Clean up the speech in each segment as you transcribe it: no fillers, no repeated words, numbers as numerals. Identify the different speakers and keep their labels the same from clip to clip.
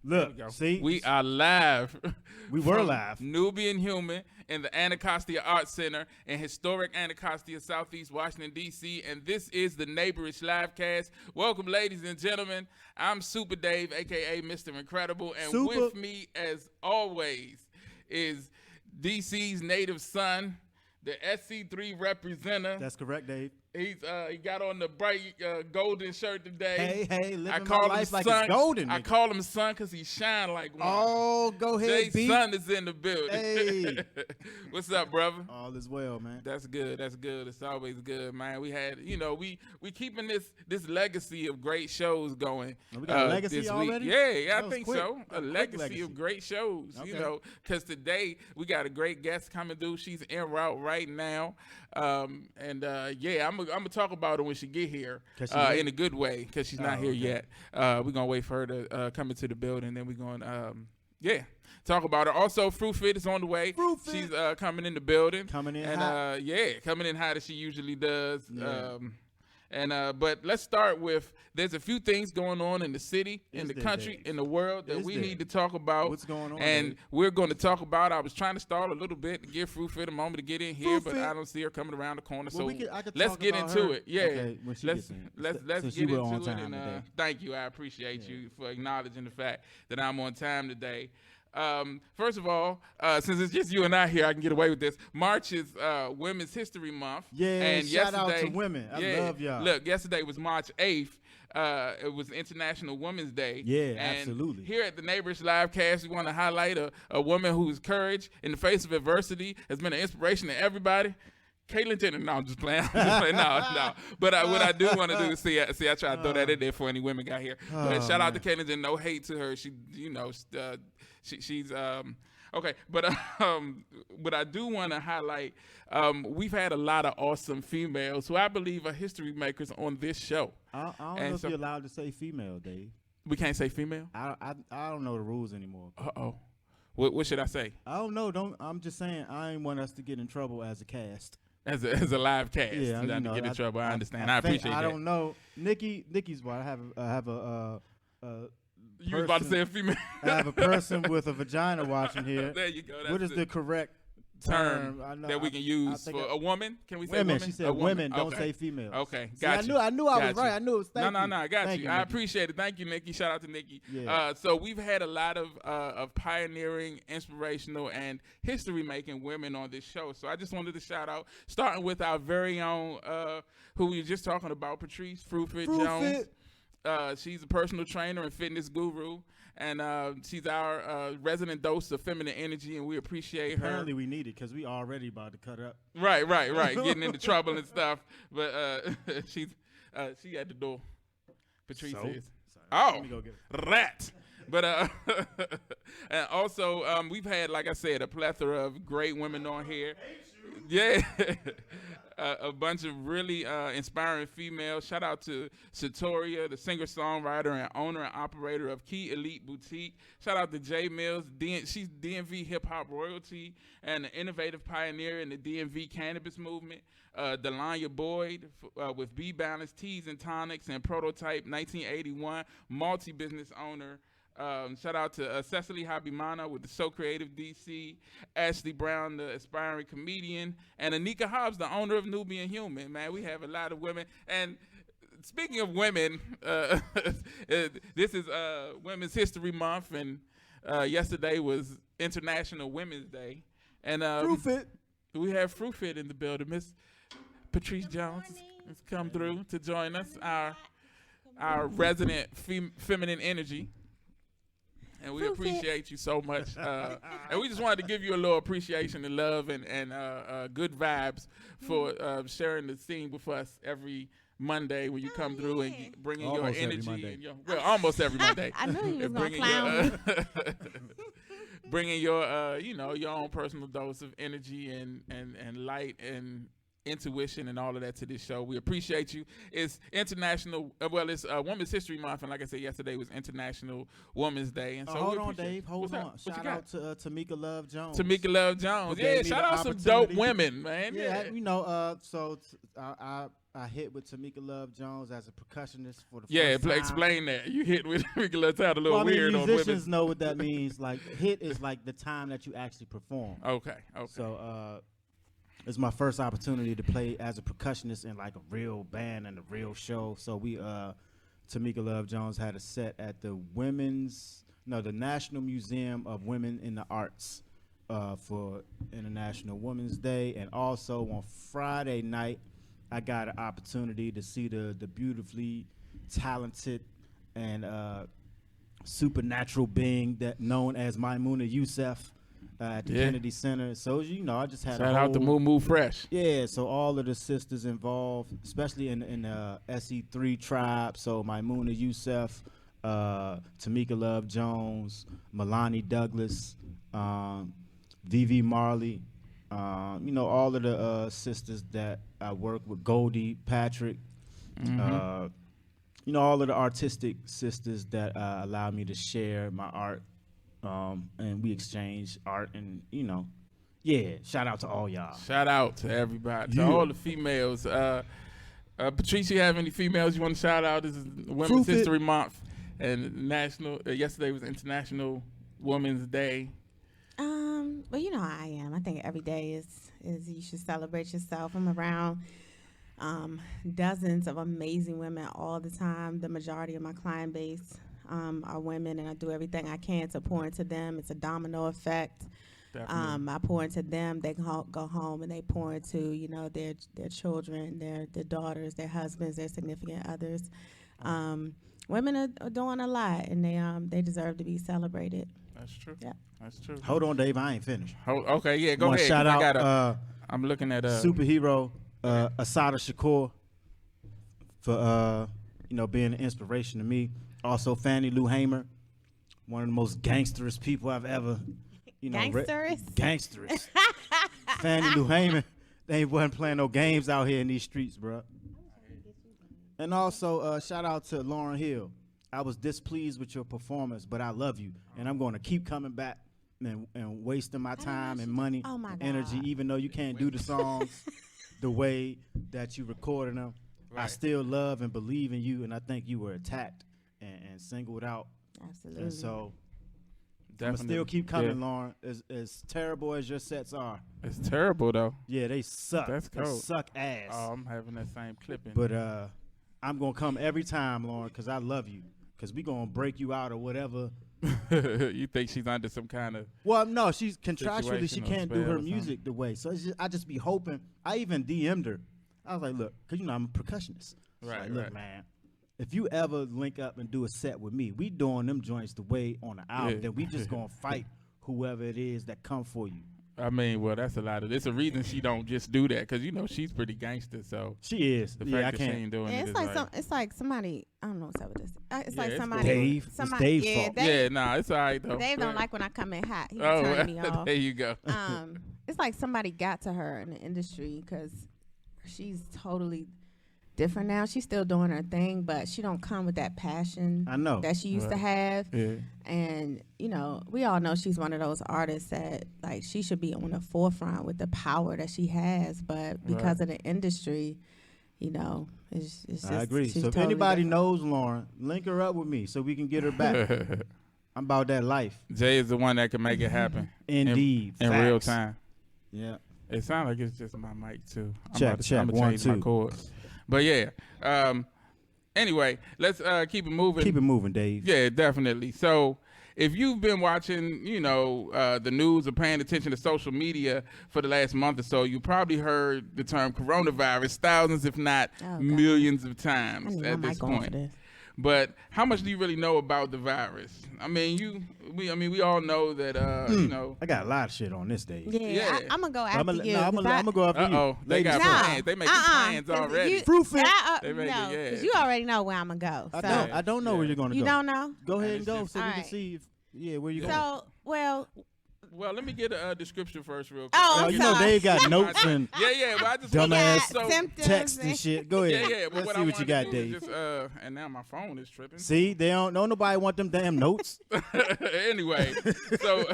Speaker 1: Look, see?
Speaker 2: We are live.
Speaker 1: We were live.
Speaker 2: Nubian Human in the Anacostia Arts Center in historic Anacostia, Southeast Washington, D.C. And this is the Neighborish Livecast. Welcome, ladies and gentlemen. I'm Super Dave, a.k.a. Mr. Incredible. And with me, as always, is D.C.'s native son, the SC3 representative.
Speaker 1: That's correct, Dave.
Speaker 2: He got on the bright golden shirt today.
Speaker 1: Hey, living my life like it's golden.
Speaker 2: I call him son because he shine like one.
Speaker 1: Oh, go ahead,
Speaker 2: Jay's son is in the building.
Speaker 1: Hey.
Speaker 2: What's up, brother?
Speaker 1: All is well, man.
Speaker 2: That's good. That's good. It's always good, man. We had, we keeping this legacy of great shows going.
Speaker 1: We got a legacy
Speaker 2: this
Speaker 1: already?
Speaker 2: week. Yeah, I think
Speaker 1: quick.
Speaker 2: so. A legacy of great shows,
Speaker 1: Okay.
Speaker 2: because today we got a great guest coming through. She's en route right now. I'm gonna talk about her when she get here in a good way because she's not here yet. We're gonna wait for her to come into the building, then we're gonna talk about her. Also, Fruit Fit is on the way. She's coming in the building.
Speaker 1: Coming in
Speaker 2: and
Speaker 1: hot.
Speaker 2: coming in hot as she usually does.
Speaker 1: Yeah.
Speaker 2: But let's start with, there's a few things going on in the city, in the country,
Speaker 1: Dave?
Speaker 2: in the world that we need to talk about.
Speaker 1: What's going on,
Speaker 2: And
Speaker 1: Dave?
Speaker 2: we're going to talk about, I was trying to stall a little bit to give Fruit Fit a moment to get in here,
Speaker 1: Fruit
Speaker 2: but
Speaker 1: Fit.
Speaker 2: I don't see her coming around the corner.
Speaker 1: Well,
Speaker 2: So
Speaker 1: I could
Speaker 2: let's
Speaker 1: talk
Speaker 2: get
Speaker 1: about
Speaker 2: into
Speaker 1: her.
Speaker 2: it. Yeah.
Speaker 1: Okay, when she
Speaker 2: let's
Speaker 1: gets in.
Speaker 2: let's
Speaker 1: Since
Speaker 2: get
Speaker 1: you were
Speaker 2: into
Speaker 1: on time
Speaker 2: it. And
Speaker 1: today.
Speaker 2: thank you. I appreciate you for acknowledging the fact that I'm on time today. First of all, since it's just you and I here, I can get away with this. March is Women's History Month.
Speaker 1: Yeah,
Speaker 2: and
Speaker 1: shout out to women. I love y'all.
Speaker 2: Look, yesterday was March 8th. It was International Women's Day.
Speaker 1: Yeah,
Speaker 2: and
Speaker 1: absolutely.
Speaker 2: Here at the Neighborish Livecast, we want to highlight a woman whose courage in the face of adversity has been an inspiration to everybody. Caitlyn Jenner, no, I'm just playing. No. But what I do want to do is see, I try to throw that in there for any women got here. But shout out to Caitlyn Jenner. No hate to her. She, she's okay. But what I do want to highlight, we've had a lot of awesome females who I believe are history makers on this show.
Speaker 1: I don't know if you're allowed to say female, Dave.
Speaker 2: We can't say female?
Speaker 1: I don't know the rules anymore.
Speaker 2: Uh-oh. What should I say?
Speaker 1: I don't know. I'm just saying I ain't want us to get in trouble as a cast.
Speaker 2: As a live cast,
Speaker 1: Yeah,
Speaker 2: not to get in trouble. I understand. I appreciate that.
Speaker 1: I don't know. Nikki's why I have a
Speaker 2: you was about to say a female.
Speaker 1: I have a person with a vagina watching here.
Speaker 2: There you go. That's
Speaker 1: What is the correct
Speaker 2: term that we can use for a woman? Can we say women?
Speaker 1: She said women. Don't say females.
Speaker 2: Okay,
Speaker 1: See,
Speaker 2: got you.
Speaker 1: I knew I was right. I knew it was.
Speaker 2: No, I got you. I appreciate it. Thank you, Nikki. Shout out to Nikki.
Speaker 1: Yeah.
Speaker 2: So we've had a lot of pioneering, inspirational, and history-making women on this show. So I just wanted to shout out, starting with our very own, who we were just talking about, Patrice Fruit Fit Jones. She's a personal trainer and fitness guru, and she's our resident dose of feminine energy, and we appreciate her.
Speaker 1: Apparently we need it because we already about to cut up.
Speaker 2: Right, getting into trouble and stuff. But she at the door. Patrice is.
Speaker 1: Sorry.
Speaker 2: Oh,
Speaker 1: Let me go get her.
Speaker 2: rat. But and also we've had, like I said, a plethora of great women on here. Yeah. A bunch of really inspiring females. Shout out to Satoria, the singer-songwriter and owner and operator of Key Elite Boutique. Shout out to Jay Mills. She's DMV hip-hop royalty and an innovative pioneer in the DMV cannabis movement. Delanya Boyd with B-Balance Teas and Tonics and Prototype 1981, multi-business owner. Shout out to Cecily Habimana with the So Creative DC, Ashley Brown, the aspiring comedian, and Anika Hobbs, the owner of Nubian Human. Man, we have a lot of women. And speaking of women, this is Women's History Month, and yesterday was International Women's Day. And
Speaker 1: Fruit Fit.
Speaker 2: We have Fruit Fit in the building. Miss Patrice Jones has come through to join us, our resident feminine energy. And we appreciate you so much. And we just wanted to give you a little appreciation and love and good vibes for sharing the scene with us every Monday when you come through and bringing
Speaker 1: Almost
Speaker 2: your
Speaker 1: every
Speaker 2: energy.
Speaker 1: Monday.
Speaker 2: And almost every Monday.
Speaker 3: I knew you was going to clown me.
Speaker 2: Bringing your, your own personal dose of energy and light and intuition and all of that to this show. We appreciate you. It's international. It's Women's History Month, and like I said yesterday was International Women's Day. And so
Speaker 1: hold on, Dave. Hold on.
Speaker 2: What you
Speaker 1: Shout
Speaker 2: got?
Speaker 1: out to Tamika Love Jones.
Speaker 2: Tamika Love Jones.
Speaker 1: Who
Speaker 2: Yeah,
Speaker 1: gave me
Speaker 2: shout
Speaker 1: the
Speaker 2: out some dope
Speaker 1: opportunity.
Speaker 2: women, man.
Speaker 1: Yeah, I hit with Tamika Love Jones as a percussionist for the first time.
Speaker 2: Explain that. You hit with Tamika Love Jones a little
Speaker 1: Well, I mean,
Speaker 2: weird on women.
Speaker 1: musicians know what that means. Like, hit is like the time that you actually perform.
Speaker 2: Okay.
Speaker 1: So it's my first opportunity to play as a percussionist in like a real band and a real show. So we Tamika Love Jones had a set at the National Museum of Women in the Arts for International Women's Day. And also on Friday night, I got an opportunity to see the beautifully talented and supernatural being that known as Maimouna Youssef at the Kennedy Center. So, I just had
Speaker 2: Shout out to Moo Fresh.
Speaker 1: Yeah, so all of the sisters involved, especially in the SE3 tribe. So Maimouna Youssef, Tamika Love Jones, Milani Douglas, Vivi Marley, all of the sisters that I work with, Goldie, Patrick, all of the artistic sisters that allow me to share my art, and we exchange art, and shout out to all y'all.
Speaker 2: Shout out to everybody, to all the females. Patrice, you have any females you want to shout out? This is Women's History Month, and yesterday was International Women's Day.
Speaker 3: Well, you know how I am. I think every day is you should celebrate yourself. I'm around dozens of amazing women all the time. The majority of my client base are women, and I do everything I can to pour into them. It's a domino effect.
Speaker 2: Definitely.
Speaker 3: I pour into them. They can go home and they pour into their children, their daughters, their husbands, their significant others. Women are doing a lot, and they deserve to be celebrated.
Speaker 2: That's true.
Speaker 3: Yeah.
Speaker 2: That's true.
Speaker 1: Hold on, Dave. I ain't finished.
Speaker 2: Okay, yeah, go ahead.
Speaker 1: Shout out.
Speaker 2: I'm looking at
Speaker 1: superhero Asada Shakur for being an inspiration to me. Also, Fannie Lou Hamer, one of the most gangsterous people I've ever gangsterous. Fannie Lou Hamer, they wasn't playing no games out here in these streets, bro. And also, shout out to Lauryn Hill. I was displeased with your performance, but I love you, and I'm going to keep coming back and wasting my time and money, and energy, even though you can't do the songs the way that you recorded them. Right. I still love and believe in you, and I think you were attacked and singled out.
Speaker 3: Absolutely.
Speaker 1: And so
Speaker 2: Definitely.
Speaker 1: I'm still keep coming, Lauren. As terrible as your sets are.
Speaker 2: It's terrible, though.
Speaker 1: Yeah, they suck.
Speaker 2: That's cool.
Speaker 1: They suck ass.
Speaker 2: Oh, I'm having that same clipping.
Speaker 1: But I'm going to come every time, Lauren, because I love you. Because we going to break you out or whatever.
Speaker 2: You think she's under some kind of...
Speaker 1: Well, no, she's contractually, she can't do her music the way. So I just be hoping. I even DM'd her. I was like, look, because, I'm a percussionist.
Speaker 2: Right,
Speaker 1: like, look,
Speaker 2: right.
Speaker 1: man, if you ever link up and do a set with me, we doing them joints the way on the album. Then we just going to fight whoever it is that come for you.
Speaker 2: I mean, well, that's a lot of... It's a reason she don't just do that, because, she's pretty gangster, so...
Speaker 1: She is.
Speaker 2: The fact that she ain't doing it
Speaker 3: it's
Speaker 2: is
Speaker 3: like it's like somebody... I don't know what's up with this. It's like
Speaker 2: it's
Speaker 3: somebody...
Speaker 1: Dave.
Speaker 3: Somebody,
Speaker 1: it's Dave's fault.
Speaker 3: Dave,
Speaker 2: it's all right, though.
Speaker 3: Dave don't like when I come in hot. He
Speaker 2: Oh,
Speaker 3: turn me off.
Speaker 2: there you go.
Speaker 3: It's like somebody got to her in the industry, because she's totally different now. She's still doing her thing, but she don't come with that passion
Speaker 1: I know.
Speaker 3: that she used to have.
Speaker 2: Yeah.
Speaker 3: And, we all know she's one of those artists that, like, she should be on the forefront with the power that she has. But because of the industry, it's just...
Speaker 1: I agree. So if
Speaker 3: totally
Speaker 1: anybody
Speaker 3: different.
Speaker 1: knows Lauren, link her up with me so we can get her back. I'm about that life.
Speaker 2: Jay is the one that can make it happen.
Speaker 1: Indeed.
Speaker 2: In real time.
Speaker 1: Yeah.
Speaker 2: It sounds like it's just my mic, too.
Speaker 1: Check.
Speaker 2: I'm going
Speaker 1: 1,
Speaker 2: to change
Speaker 1: 2.
Speaker 2: my chords. But, yeah. Anyway, let's keep it moving.
Speaker 1: Keep it moving, Dave.
Speaker 2: Yeah, definitely. So if you've been watching, the news or paying attention to social media for the last month or so, you probably heard the term coronavirus thousands, if not millions of times at this point. But how much do you really know about the virus? I mean, we all know that,
Speaker 1: I got a lot of shit on this, Dave.
Speaker 3: Yeah. I'm going to go after you.
Speaker 1: I'm going to go after you.
Speaker 2: Uh-oh. They got plans. They making plans already.
Speaker 1: Proof it.
Speaker 2: They make
Speaker 3: no,
Speaker 2: it,
Speaker 3: because you already know where I'm going to go.
Speaker 1: I don't know where you're going to go.
Speaker 3: You don't know?
Speaker 1: Go ahead and go so we
Speaker 3: All
Speaker 1: can
Speaker 3: right.
Speaker 1: see where you're going.
Speaker 3: So, well,
Speaker 2: Well, let me get a description first, real quick.
Speaker 3: Oh, I'm
Speaker 1: you know
Speaker 3: sorry.
Speaker 1: Dave got notes and
Speaker 2: Yeah. But I just
Speaker 1: dumbass
Speaker 2: want to
Speaker 3: symptoms
Speaker 1: text and shit. Go ahead.
Speaker 2: Yeah. But
Speaker 1: Let's
Speaker 2: what
Speaker 1: see
Speaker 2: I
Speaker 1: what you
Speaker 2: wanted
Speaker 1: got,
Speaker 2: to do is
Speaker 1: Dave.
Speaker 2: just, and now my phone is tripping.
Speaker 1: See, they don't nobody want them damn notes.
Speaker 2: Anyway, so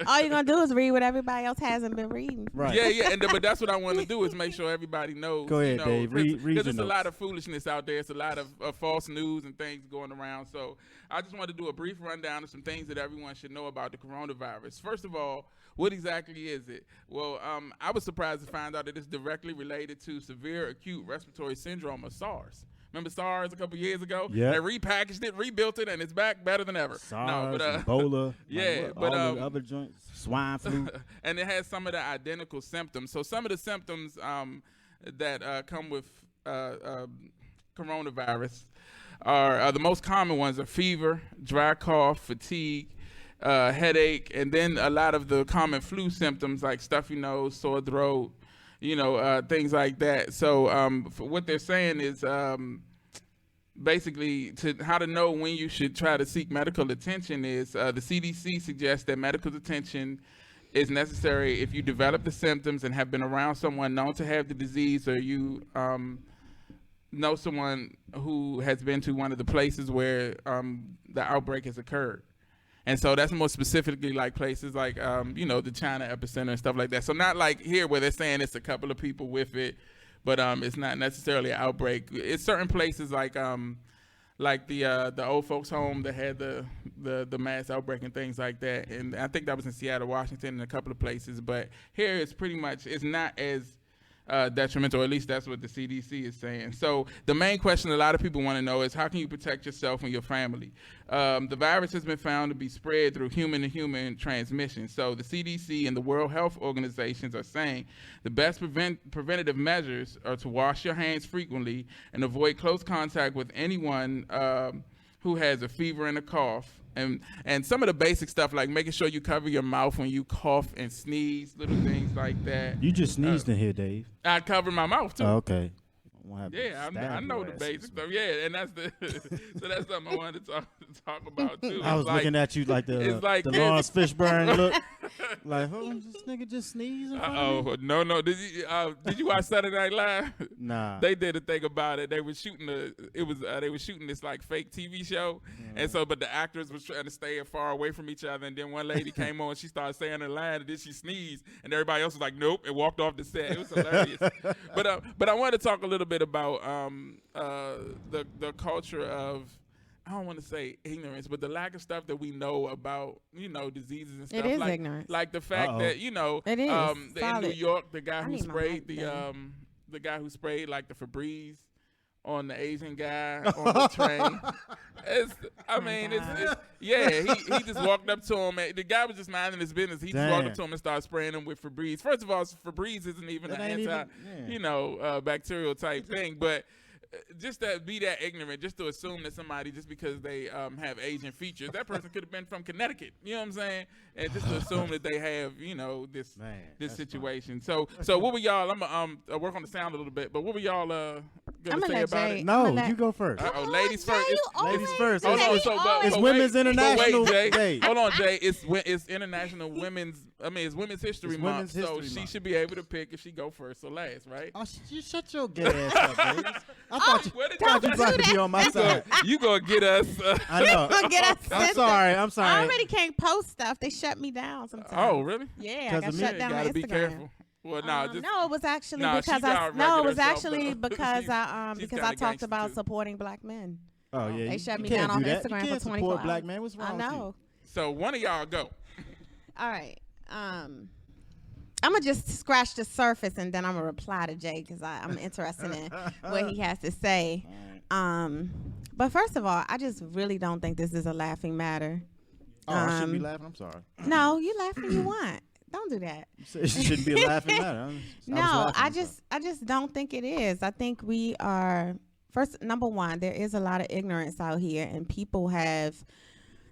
Speaker 3: All you're gonna do is read what everybody else hasn't been reading.
Speaker 1: Right.
Speaker 2: yeah, but that's what I want to do is make sure everybody knows.
Speaker 1: Go ahead,
Speaker 2: you know,
Speaker 1: Dave. Read your
Speaker 2: Because there's a
Speaker 1: notes.
Speaker 2: lot of foolishness out there. It's a lot of false news and things going around. So I just want to do a brief rundown of some things that everyone should know about the coronavirus. First of all, what exactly is it? Well, I was surprised to find out that it's directly related to severe acute respiratory syndrome, or SARS. Remember SARS a couple years ago?
Speaker 1: Yeah.
Speaker 2: They repackaged it, rebuilt it, and it's back better than ever.
Speaker 1: SARS, Ebola,
Speaker 2: yeah,
Speaker 1: like
Speaker 2: but,
Speaker 1: all the other joints, swine flu.
Speaker 2: and it has some of the identical symptoms. So some of the symptoms that come with coronavirus are the most common ones are fever, dry cough, fatigue, headache, and then a lot of the common flu symptoms like stuffy nose, sore throat, things like that. So what they're saying is basically how to know when you should try to seek medical attention is the CDC suggests that medical attention is necessary if you develop the symptoms and have been around someone known to have the disease, or you know someone who has been to one of the places where the outbreak has occurred. And so that's more specifically like places like, the China epicenter and stuff like that. So not like here where they're saying it's a couple of people with it, but it's not necessarily an outbreak. It's certain places like the old folks home that had the mass outbreak and things like that. And I think that was in Seattle, Washington, and a couple of places. But here it's pretty much, it's not as detrimental, or at least that's what the CDC is saying. So the main question a lot of people want to know is, how can you protect yourself and your family? The virus has been found to be spread through human-to-human transmission. So the CDC and the World Health Organizations are saying the best preventative measures are to wash your hands frequently and avoid close contact with anyone who has a fever and a cough. And some of the basic stuff, like making sure you cover your mouth when you cough and sneeze, little things like that.
Speaker 1: You just sneezed in here, Dave.
Speaker 2: I cover my mouth too.
Speaker 1: Oh, okay.
Speaker 2: Yeah, I know the basic stuff. Yeah, and that's so that's something I wanted to talk about too.
Speaker 1: I was looking at you like the Lawrence Fishburne look. Like, oh, this nigga just sneezed.
Speaker 2: Oh no! Did you watch Saturday Night Live?
Speaker 1: Nah.
Speaker 2: They did a thing about it. They were shooting they were shooting this like fake TV show, and so but the actors was trying to stay far away from each other. And then one lady came on, she started saying her line, and then she sneezed, and everybody else was like, nope, and walked off the set. It was hilarious. But I wanted to talk a little bit about the culture of, I don't want to say ignorance, but the lack of stuff that we know about, diseases and stuff.
Speaker 3: It is
Speaker 2: like,
Speaker 3: ignorance.
Speaker 2: Like the fact that,
Speaker 3: It is.
Speaker 2: in New York, the guy
Speaker 3: I
Speaker 2: who
Speaker 3: need my
Speaker 2: sprayed
Speaker 3: mic
Speaker 2: the guy who sprayed like the Febreze on the Asian guy on the train. He just walked up to him. The guy was just minding his business. He just walked up to him and started spraying him with Febreze. First of all, Febreze isn't even an bacterial type thing, but just to be that ignorant, just to assume that somebody, just because they have Asian features, that person could have been from Connecticut. You know what I'm saying? And just to assume that they have, this situation. Funny. So what were y'all? I'm gonna work on the sound a little bit, but what were y'all gonna say about it?
Speaker 1: No, you go first.
Speaker 2: Ladies first.
Speaker 1: Ladies first.
Speaker 2: Hold on,
Speaker 1: it's Women's International
Speaker 2: Day. Hold on, Jay. It's International Women's. It's Women's History Month. So she should be able to pick if she go first or last, right?
Speaker 1: Oh, you shut your gay ass up, baby. I thought you about to be on my side.
Speaker 2: You gonna get us?
Speaker 1: I know.
Speaker 3: Gonna get us.
Speaker 1: I'm sorry.
Speaker 3: I already can't post stuff. They shut me down sometimes.
Speaker 2: Oh, really?
Speaker 3: Yeah, I got shut down on Instagram.
Speaker 2: Be careful. Well,
Speaker 3: no, it was actually because I talked about supporting black men.
Speaker 1: Oh yeah,
Speaker 3: they shut me down on Instagram
Speaker 1: for
Speaker 3: 24
Speaker 1: support
Speaker 3: hours.
Speaker 1: Black men. What's wrong with you?
Speaker 2: So one of y'all go.
Speaker 3: All right. I'm gonna just scratch the surface and then I'm gonna reply to Jay because I'm interested in what he has to say. But first of all, I just really don't think this is a laughing matter.
Speaker 1: Oh, I shouldn't be laughing. I'm sorry.
Speaker 3: No, you laugh when you want. Don't do that.
Speaker 1: It shouldn't be a laughing matter.
Speaker 3: I just don't think it is. I think we are number one. There is a lot of ignorance out here, and people have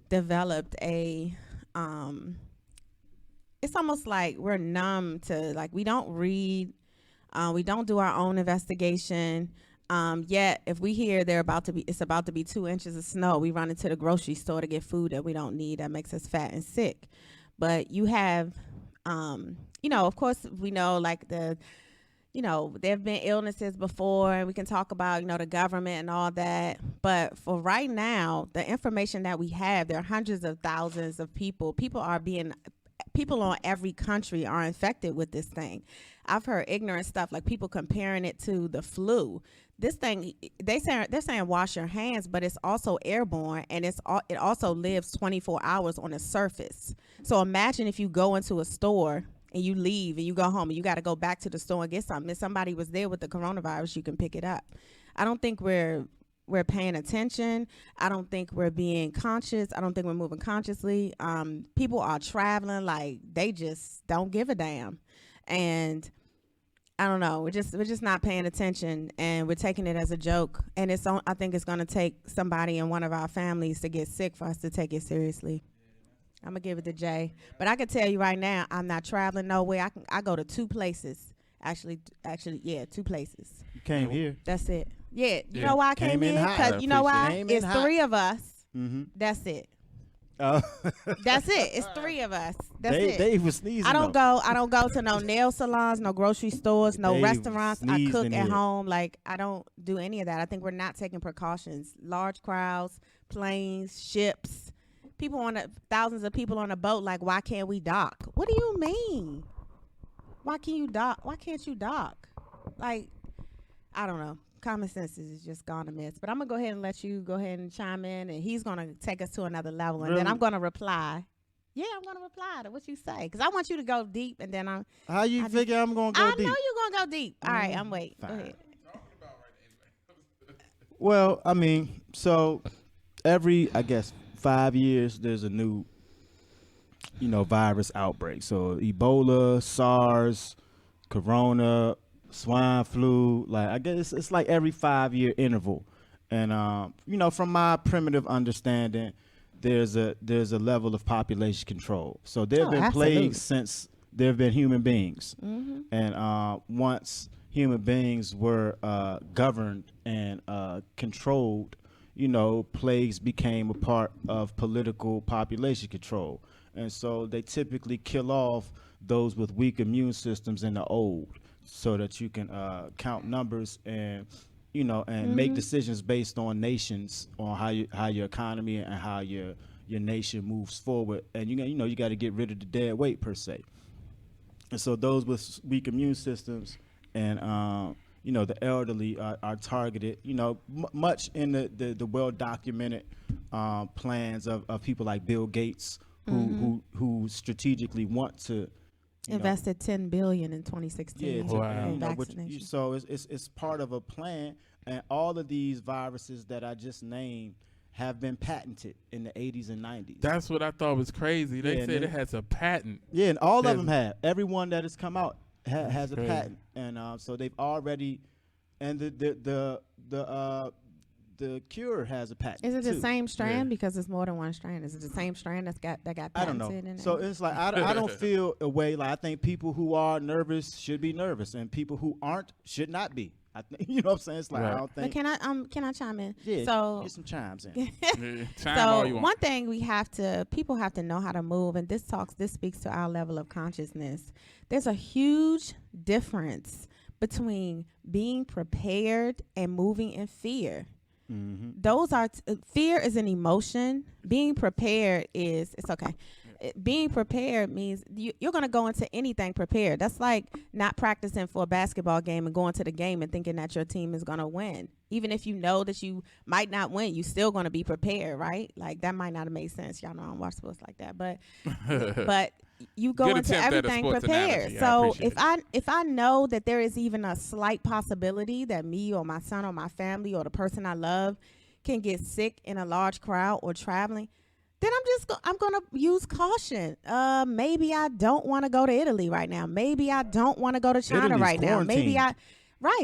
Speaker 3: developed a. It's almost like we're numb to, like, we don't read, we don't do our own investigation. Yet if we hear it's about to be 2 inches of snow, we run into the grocery store to get food that we don't need that makes us fat and sick. But you have, of course, we know like there have been illnesses before, and we can talk about, the government and all that. But for right now, the information that we have, there are hundreds of thousands of people. People on every country are infected with this thing. I've heard ignorant stuff like people comparing it to the flu. This thing, they're saying wash your hands, but it's also airborne, and it also lives 24 hours on the surface. So imagine if you go into a store and you leave and you go home and you got to go back to the store and get something. If somebody was there with the coronavirus, you can pick it up. I don't think we're paying attention. I don't think we're being conscious. I don't think we're moving consciously. People are traveling like they just don't give a damn. And I don't know. We're just not paying attention, and we're taking it as a joke. And I think it's going to take somebody in one of our families to get sick for us to take it seriously. I'm gonna give it to Jay, but I can tell you right now, I'm not traveling nowhere. I go to 2 places. Actually, yeah, 2 places.
Speaker 1: You came here.
Speaker 3: That's it. Yeah, you know why I came
Speaker 1: in
Speaker 3: here?
Speaker 1: hot.
Speaker 3: Because you know why? It's
Speaker 1: hot.
Speaker 3: 3 of us.
Speaker 1: Mm-hmm.
Speaker 3: That's it.
Speaker 1: Oh.
Speaker 3: That's it. It's 3 of us. That's it.
Speaker 1: Dave was sneezing.
Speaker 3: I don't go to no nail salons, no grocery stores, no
Speaker 1: Dave
Speaker 3: restaurants. I cook at
Speaker 1: here.
Speaker 3: home. Like, I don't do any of that. I think we're not taking precautions. Large crowds, planes, ships, thousands of people on a boat. Like, why can't we dock? What do you mean? Why can't you dock? Why can't you dock? Like, I don't know. Common sense is just gone amiss. But I'm going to go ahead and let you go ahead and chime in, and he's going to take us to another level. And then I'm going to reply. Yeah, I'm going to reply to what you say, because I want you to go deep, and then
Speaker 1: How you figure I'm going to go deep?
Speaker 3: I know you're going to go deep. All right, I'm waiting. Go ahead.
Speaker 1: Well, I mean, so every, I guess, 5 years, there's a new, virus outbreak. So Ebola, SARS, Corona, swine flu, like I guess it's like every 5-year interval. And from my primitive understanding, there's a level of population control. So there have been plagues since there have been human beings. Mm-hmm. And once human beings were governed and controlled, plagues became a part of political population control. And so they typically kill off those with weak immune systems and the old, so that you can count numbers and
Speaker 3: Mm-hmm.
Speaker 1: make decisions based on nations, on how your economy and how your nation moves forward. And you got to get rid of the dead weight per se. And so those with weak immune systems and the elderly are targeted. Much in the well documented plans of people like Bill Gates, who strategically want to.
Speaker 3: Invested $10 billion in 2016.
Speaker 2: Wow.
Speaker 1: So it's part of a plan, and all of these viruses that I just named have been patented in the 80s and 90s.
Speaker 2: That's what I thought was crazy. They said it has a patent.
Speaker 1: Yeah, and all of them have. Everyone that has come out has a patent, and so they've already, and the cure has a patent.
Speaker 3: Is it the
Speaker 1: too.
Speaker 3: same strand? Because it's more than one strand. Is it the same strand that got patented?
Speaker 1: I don't know. So it's like I don't feel a way. Like I think people who are nervous should be nervous, and people who aren't should not be. I think what I'm saying. It's like I don't think.
Speaker 3: But can I chime in?
Speaker 1: Yeah.
Speaker 3: So
Speaker 1: get some chimes in.
Speaker 3: One thing people have to know how to move, and this speaks to our level of consciousness. There's a huge difference between being prepared and moving in fear. Mm-hmm. Those are fear is an emotion. Being prepared it's okay. Being prepared means you're going to go into anything prepared. That's like not practicing for a basketball game and going to the game and thinking that your team is going to win. Even if you know that you might not win, you still going to be prepared, right? Like that might not have made sense. Y'all know I don't watch sports like that, but you go into everything prepared. So if I know that there is even a slight possibility that me or my son or my family or the person I love can get sick in a large crowd or traveling, then I'm going to use caution. Maybe I don't want to go to Italy right now. Maybe I don't want to go to China right now. Maybe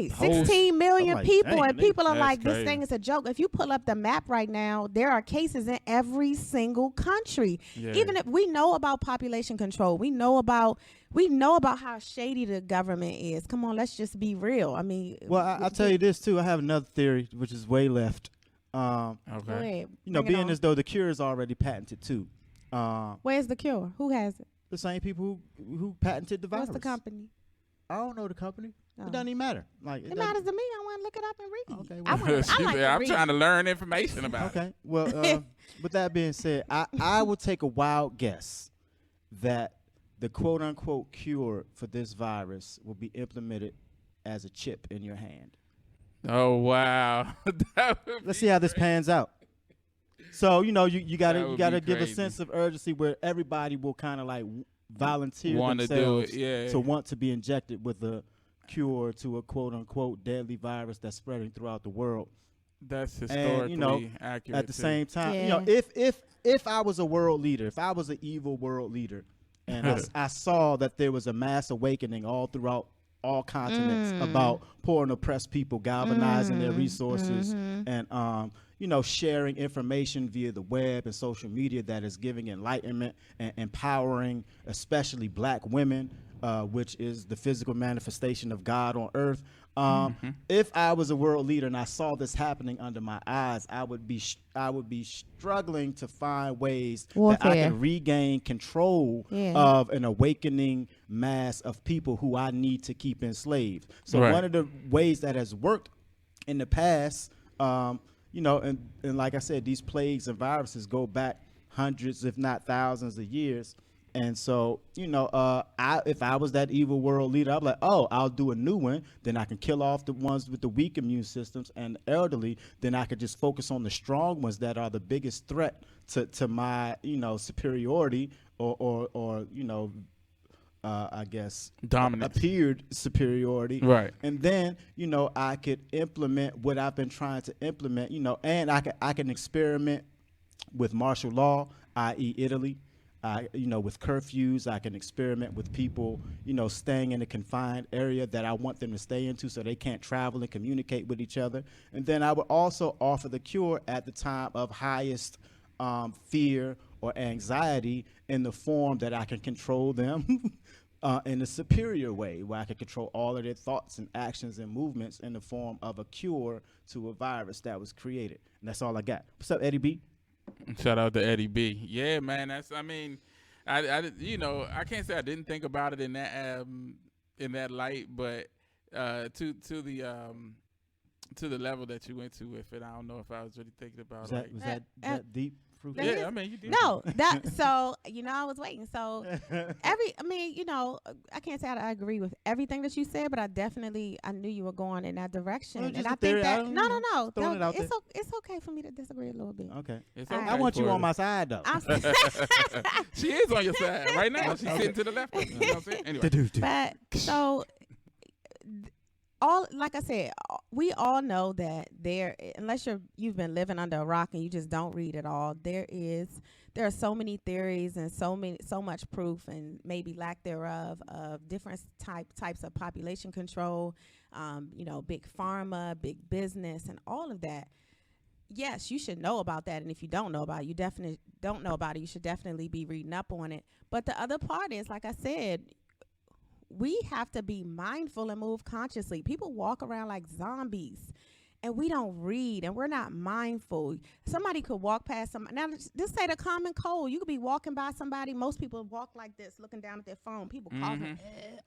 Speaker 3: 16 million people, and people are like, this thing is a joke. If you pull up the map right now, there are cases in every single country. Yeah. Even if we know about population control, we know about how shady the government is. Come on, let's just be real. I mean,
Speaker 1: well, I'll tell you this too. I have another theory, which is way left.
Speaker 3: Okay.
Speaker 1: Being as though the cure is already patented too.
Speaker 3: Where's the cure? Who has it?
Speaker 1: The same people who patented the virus.
Speaker 3: What's the company?
Speaker 1: I don't know the company.
Speaker 3: Oh.
Speaker 1: It doesn't even matter. Like
Speaker 3: It matters to me. I want to look it up and read.
Speaker 1: Okay,
Speaker 3: I
Speaker 1: well.
Speaker 3: like to
Speaker 2: I'm
Speaker 3: read.
Speaker 2: trying to learn information about it.
Speaker 1: Okay. Well, with that being said, I will take a wild guess that the quote unquote cure for this virus will be implemented as a chip in your hand.
Speaker 2: Oh wow!
Speaker 1: Let's see how this pans out. So you
Speaker 2: That would
Speaker 1: gotta
Speaker 2: be
Speaker 1: give a
Speaker 2: crazy.
Speaker 1: sense of urgency where everybody will kind of like volunteer
Speaker 2: Want to do
Speaker 1: themselves
Speaker 2: it, yeah.
Speaker 1: to want to be injected with a cure to a quote unquote deadly virus that's spreading throughout the world.
Speaker 2: That's
Speaker 1: And,
Speaker 2: historically accurate.
Speaker 1: At the
Speaker 2: too.
Speaker 1: same time,
Speaker 3: Yeah.
Speaker 1: if I was a world leader, if I was an evil world leader, and I saw that there was a mass awakening all throughout all continents about poor and oppressed people galvanizing their resources and sharing information via the web and social media that is giving enlightenment and empowering especially black women, which is the physical manifestation of God on earth. If I was a world leader and I saw this happening under my eyes, I would be struggling to find ways that I
Speaker 3: Warfare.
Speaker 1: can regain control
Speaker 3: Yeah.
Speaker 1: of an awakening mass of people who I need to keep enslaved. So
Speaker 2: Right.
Speaker 1: one of the ways that has worked in the past, and like I said, these plagues and viruses go back hundreds, if not thousands of years. And so, if I was that evil world leader, I'd be like, oh, I'll do a new one. Then I can kill off the ones with the weak immune systems and elderly. Then I could just focus on the strong ones that are the biggest threat to my, superiority or I guess
Speaker 2: Dominance.
Speaker 1: appeared superiority.
Speaker 2: Right.
Speaker 1: And then, I could implement what I've been trying to implement, and I can experiment with martial law, i.e. Italy. With curfews, I can experiment with people, staying in a confined area that I want them to stay into so they can't travel and communicate with each other. And then I would also offer the cure at the time of highest fear or anxiety in the form that I can control them in a superior way, where I can control all of their thoughts and actions and movements in the form of a cure to a virus that was created. And that's all I got. What's up, Eddie B?
Speaker 2: Shout out to Eddie B. Yeah, man. I can't say I didn't think about it in that light, but to the level that you went to with it, I don't know if I was really thinking about
Speaker 1: Was that deep? Fruit?
Speaker 3: Let me
Speaker 2: Yeah,
Speaker 3: just-
Speaker 2: I mean you did.
Speaker 3: No, I was waiting. So I can't say I agree with everything that you said, but I knew you were going in that direction.
Speaker 1: Well, just
Speaker 3: And
Speaker 1: a
Speaker 3: I think
Speaker 1: theory. I
Speaker 3: that
Speaker 1: don't
Speaker 3: no,
Speaker 1: know. Throwing it out
Speaker 3: it's okay for me to disagree a little bit.
Speaker 1: Okay.
Speaker 2: It's
Speaker 3: All
Speaker 2: okay
Speaker 3: right.
Speaker 1: I want you
Speaker 2: for
Speaker 1: on
Speaker 2: her.
Speaker 1: my side, though.
Speaker 2: She is on your side right now. She's sitting to the left. You know what I'm saying? Anyway.
Speaker 3: But so like I said, we all know that unless you've been living under a rock and you just don't read it all, there are so many theories and so much proof and maybe lack thereof of different types of population control, big pharma, big business, and all of that. Yes, you should know about that, and if you don't know about it, you definitely don't know about it. You should definitely be reading up on it. But the other part is, like I said, we have to be mindful and move consciously. People walk around like zombies, and we don't read, and we're not mindful. Somebody could walk past somebody. Now, just say the common cold. You could be walking by somebody. Most people walk like this, looking down at their phone. People coughing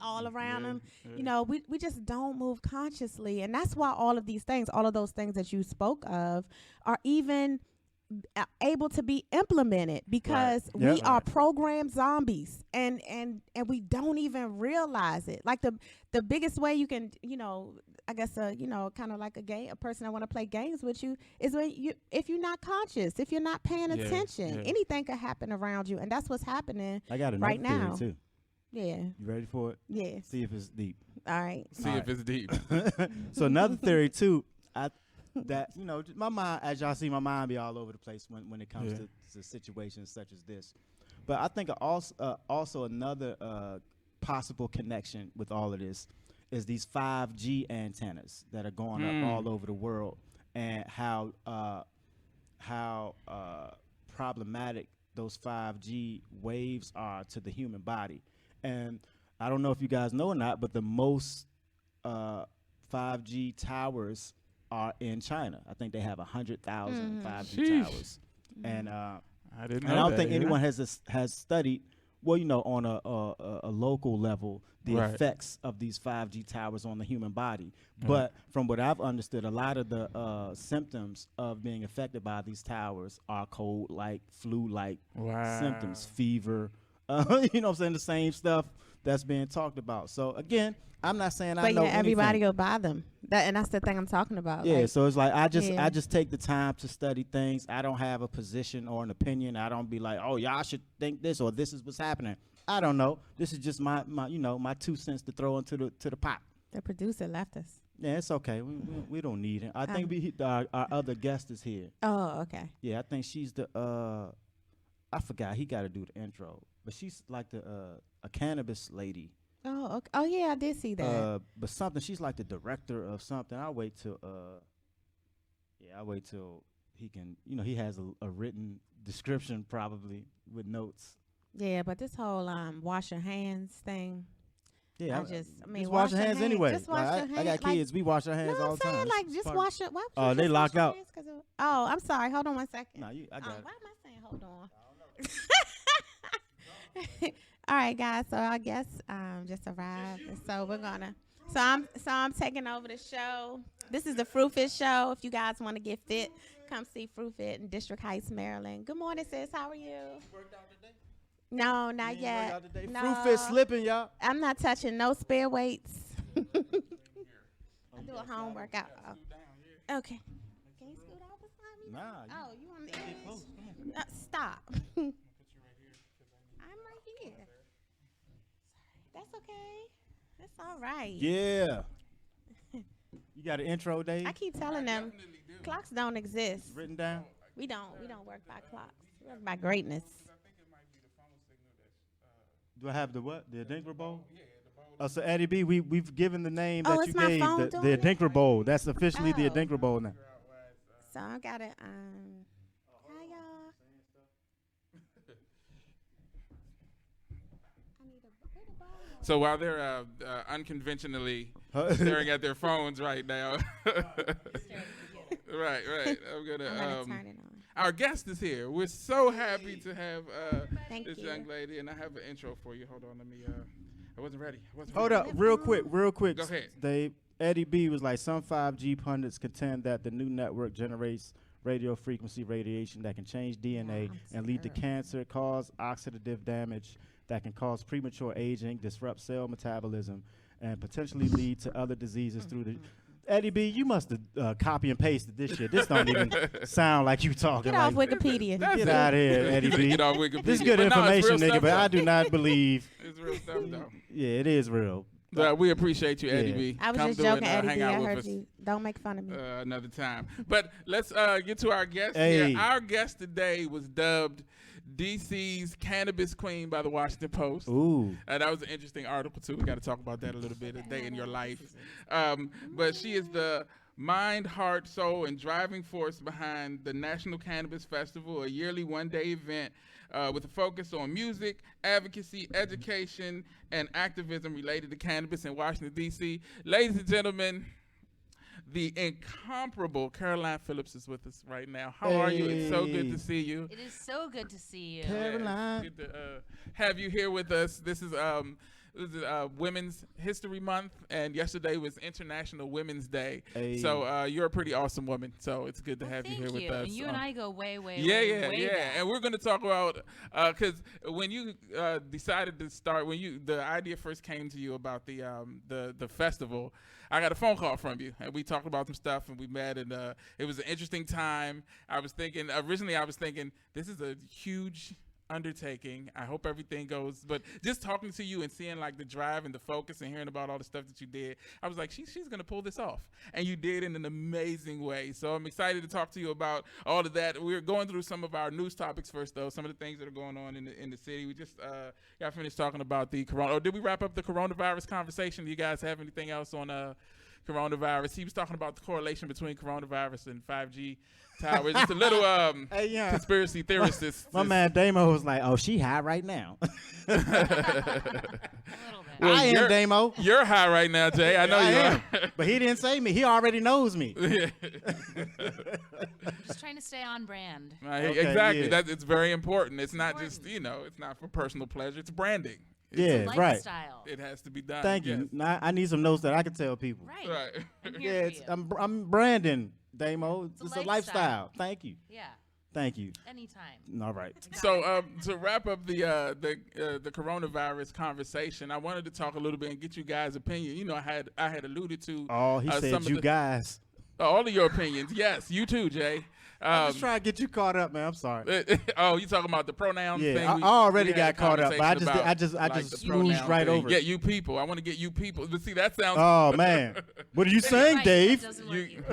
Speaker 3: all around them.
Speaker 2: Yeah.
Speaker 3: We just don't move consciously, and that's why all of those things that you spoke of, are even able to be implemented because
Speaker 1: Right.
Speaker 3: we
Speaker 1: Yep.
Speaker 3: are programmed zombies and we don't even realize it. Like the biggest way you can, I guess, kind of like a person that want to play games with you is if you're not conscious, if you're not paying
Speaker 2: Yeah,
Speaker 3: attention,
Speaker 2: yeah.
Speaker 3: anything could happen around you. And that's what's happening.
Speaker 1: I got another
Speaker 3: right
Speaker 1: theory,
Speaker 3: now.
Speaker 1: too.
Speaker 3: Yeah.
Speaker 1: You ready for it?
Speaker 3: Yes.
Speaker 1: See if it's deep.
Speaker 3: All right.
Speaker 2: See if it's deep.
Speaker 1: So another theory, too, my mind, as y'all see, my mind be all over the place when it comes
Speaker 2: Yeah.
Speaker 1: to situations such as this. But I think also another possible connection with all of this is these 5G antennas that are going up all over the world, and how problematic those 5G waves are to the human body. And I don't know if you guys know or not, but the most 5G towers are in China. I think they have 100,000 5G
Speaker 2: Sheesh.
Speaker 1: towers, and
Speaker 2: I didn't know
Speaker 1: and I don't
Speaker 2: that,
Speaker 1: think
Speaker 2: yeah.
Speaker 1: anyone has studied well, on a local level, the
Speaker 2: Right.
Speaker 1: effects of these 5G towers on the human body.
Speaker 2: Right.
Speaker 1: But from what I've understood, a lot of the symptoms of being affected by these towers are cold-like, flu-like
Speaker 2: Wow.
Speaker 1: symptoms, fever. You know what I'm saying? The same stuff that's being talked about. So again, I'm not saying I
Speaker 3: But
Speaker 1: know
Speaker 3: yeah, everybody
Speaker 1: anything.
Speaker 3: will buy them. And that's the thing I'm talking about.
Speaker 1: Yeah,
Speaker 3: like,
Speaker 1: so it's like I
Speaker 3: yeah.
Speaker 1: just take the time to study things. I don't have a position or an opinion. I don't be like, oh, y'all should think this or this is what's happening. I don't know. This is just my my 2 cents to throw into the pot.
Speaker 3: the producer left us.
Speaker 1: Yeah, it's okay. We don't need it. I think our other guest is here.
Speaker 3: Oh, okay.
Speaker 1: Yeah, I think she's the I forgot. He got to do the intro, but she's like the a cannabis lady.
Speaker 3: Oh, okay. Oh, yeah, I did see that.
Speaker 1: But something. She's like the director of something. I'll wait till he can. He has a written description probably with notes.
Speaker 3: Yeah, but this whole wash your hands thing.
Speaker 1: Yeah,
Speaker 3: just
Speaker 1: wash your hands anyway.
Speaker 3: Just wash
Speaker 1: Like,
Speaker 3: your hands.
Speaker 1: I got kids. We wash our hands
Speaker 3: No,
Speaker 1: all
Speaker 3: I'm
Speaker 1: the time.
Speaker 3: saying like just wash your. Why would you
Speaker 1: Oh, they
Speaker 3: just wash
Speaker 1: locked
Speaker 3: your
Speaker 1: out.
Speaker 3: hands oh, I'm sorry. Hold on 1 second.
Speaker 1: No, I got it.
Speaker 3: Why am I saying hold on? All right, guys. So our guest just arrived, and so we're gonna. So I'm taking over the show. This is the Fruit Fit Show. If you guys want to get fit, come see Fruit Fit in District Heights, Maryland. Good morning, sis. How are you?
Speaker 1: Worked out today?
Speaker 3: No, not yet. No.
Speaker 1: Fruit Fit slipping, y'all.
Speaker 3: I'm not touching no spare weights. I do a home workout. Oh. Okay. Can you scoot off beside me?
Speaker 1: Nah.
Speaker 3: Oh, you want me to
Speaker 1: Get close. Come on.
Speaker 3: stop. I'm right here. That's okay. That's all right.
Speaker 1: Yeah. You got an intro, Dave?
Speaker 3: I keep telling them clocks don't exist.
Speaker 1: Written down?
Speaker 3: We don't work by clocks. We work by greatness.
Speaker 1: Do I have the what? The Adinkra Bowl? Yeah, the bowl. Oh, so Eddie B, we've given the name
Speaker 3: Oh,
Speaker 1: that
Speaker 3: it's
Speaker 1: you
Speaker 3: my
Speaker 1: gave,
Speaker 3: phone
Speaker 1: the
Speaker 3: doing it?
Speaker 1: Adinkra Bowl. That's officially the
Speaker 3: Oh.
Speaker 1: Adinkra Bowl now.
Speaker 3: So I gotta hi y'all. I need where the ball at?
Speaker 2: So while they're unconventionally staring at their phones right now, right. I'm gonna
Speaker 3: turn it on.
Speaker 2: our guest is here. We're so happy to have
Speaker 3: Thank
Speaker 2: this
Speaker 3: you.
Speaker 2: young lady, and I have an intro for you. Hold on, let me. I wasn't ready.
Speaker 1: Hold up, real quick.
Speaker 2: Go ahead.
Speaker 1: Dave, Eddie B was like, some 5G pundits contend that the new network generates radio frequency radiation that can change DNA and lead to cancer, cause oxidative damage that can cause premature aging, disrupt cell metabolism, and potentially lead to other diseases through the. Eddie B, you must have copy and pasted this shit. This don't even sound like you talking.
Speaker 3: Get off
Speaker 1: like,
Speaker 3: Wikipedia.
Speaker 1: Get out of here, Eddie B.
Speaker 2: Get off Wikipedia.
Speaker 1: This is good
Speaker 2: But no, it's
Speaker 1: information,
Speaker 2: real
Speaker 1: nigga,
Speaker 2: stuff,
Speaker 1: but I
Speaker 2: though.
Speaker 1: do not believe.
Speaker 2: It's real stuff, though.
Speaker 1: Yeah, it is real.
Speaker 2: We appreciate you, Eddie
Speaker 1: Yeah.
Speaker 2: B.
Speaker 3: I was
Speaker 2: Come
Speaker 3: just
Speaker 2: through
Speaker 3: joking,
Speaker 2: and,
Speaker 3: Eddie
Speaker 2: hang
Speaker 3: B.
Speaker 2: out
Speaker 3: I
Speaker 2: with
Speaker 3: heard
Speaker 2: us.
Speaker 3: you. Don't make fun of me.
Speaker 2: Another time. But let's get to our guest
Speaker 1: Hey.
Speaker 2: here. Our guest today was dubbed DC's Cannabis Queen by the Washington Post.
Speaker 1: Ooh.
Speaker 2: That was an interesting article, too. We got to talk about that a little bit, a day in your life. But she is the mind, heart, soul, and driving force behind the National Cannabis Festival, a yearly one-day event with a focus on music, advocacy, education, and activism related to cannabis in Washington, D.C. Ladies and gentlemen, the incomparable Caroline Phillips is with us right now. How are you? It's so good to see you.
Speaker 4: It is so good to see you.
Speaker 1: Caroline.
Speaker 2: It's good to have you here with us. This is Women's History Month, and yesterday was International Women's Day.
Speaker 1: Hey.
Speaker 2: So you're a pretty awesome woman. So it's good to have you
Speaker 4: Thank
Speaker 2: here with
Speaker 4: you.
Speaker 2: us.
Speaker 4: And you and I go way, way,
Speaker 2: yeah,
Speaker 4: way,
Speaker 2: yeah,
Speaker 4: way
Speaker 2: yeah.
Speaker 4: back.
Speaker 2: And we're going to talk about because when you decided to start, the idea first came to you about the festival, I got a phone call from you, and we talked about some stuff, and we met, and it was an interesting time. Originally I was thinking, this is a huge undertaking. I hope everything goes, but just talking to you and seeing like the drive and the focus and hearing about all the stuff that you did, I was like, she's gonna pull this off, and you did in an amazing way. So I'm excited to talk to you about all of that. We're going through some of our news topics first, though. Some of the things that are going on in the city. We just got finished talking about the corona. Or did we wrap up the coronavirus conversation? Do you guys have anything else on coronavirus. He was talking about the correlation between coronavirus and 5G towers. It's a little
Speaker 1: Hey, yeah.
Speaker 2: conspiracy theorist.
Speaker 1: My man Damo was like, "Oh, she high right now."
Speaker 4: A little bit.
Speaker 2: Well,
Speaker 1: I am
Speaker 2: you're-
Speaker 1: Damo.
Speaker 2: You're high right now, Jay. I know
Speaker 1: I
Speaker 2: you
Speaker 1: am.
Speaker 2: are.
Speaker 1: But he didn't say me. He already knows me.
Speaker 4: I'm just trying to stay on brand.
Speaker 2: Right,
Speaker 1: Okay,
Speaker 2: exactly.
Speaker 1: yeah.
Speaker 2: It's very important. It's not just, it's not for personal pleasure. It's branding. It's
Speaker 1: Yeah, right.
Speaker 4: Lifestyle.
Speaker 2: It has to be done.
Speaker 1: Thank
Speaker 2: yes.
Speaker 1: you. Now, I need some notes that I can tell people.
Speaker 4: Right.
Speaker 2: Right.
Speaker 4: I'm
Speaker 1: Yeah,
Speaker 4: here
Speaker 1: it's,
Speaker 4: for you.
Speaker 1: I'm Brandon Damo.
Speaker 4: It's a
Speaker 1: It's a lifestyle.
Speaker 4: lifestyle.
Speaker 1: Thank you.
Speaker 4: Yeah.
Speaker 1: Thank you.
Speaker 4: Anytime.
Speaker 1: All right.
Speaker 2: So to wrap up the coronavirus conversation, I wanted to talk a little bit and get you guys' opinion. You know, I had alluded to
Speaker 1: Oh, he
Speaker 2: some
Speaker 1: said
Speaker 2: of
Speaker 1: you
Speaker 2: the-
Speaker 1: guys.
Speaker 2: all of your opinions. Yes, you too, Jay.
Speaker 1: I'm just trying to get you caught up, man. I'm sorry.
Speaker 2: Oh, you talking about the pronouns thing?
Speaker 1: Yeah, I already
Speaker 2: we had
Speaker 1: got caught up, but I
Speaker 2: conversation
Speaker 1: just
Speaker 2: about,
Speaker 1: just
Speaker 2: the pronoun
Speaker 1: smoothed right
Speaker 2: thing.
Speaker 1: over
Speaker 2: Yeah,
Speaker 1: it.
Speaker 2: you people. I want to get you people. But see, that sounds.
Speaker 1: Oh man, what are you saying,
Speaker 4: Right,
Speaker 1: Dave?
Speaker 4: that doesn't work
Speaker 2: You,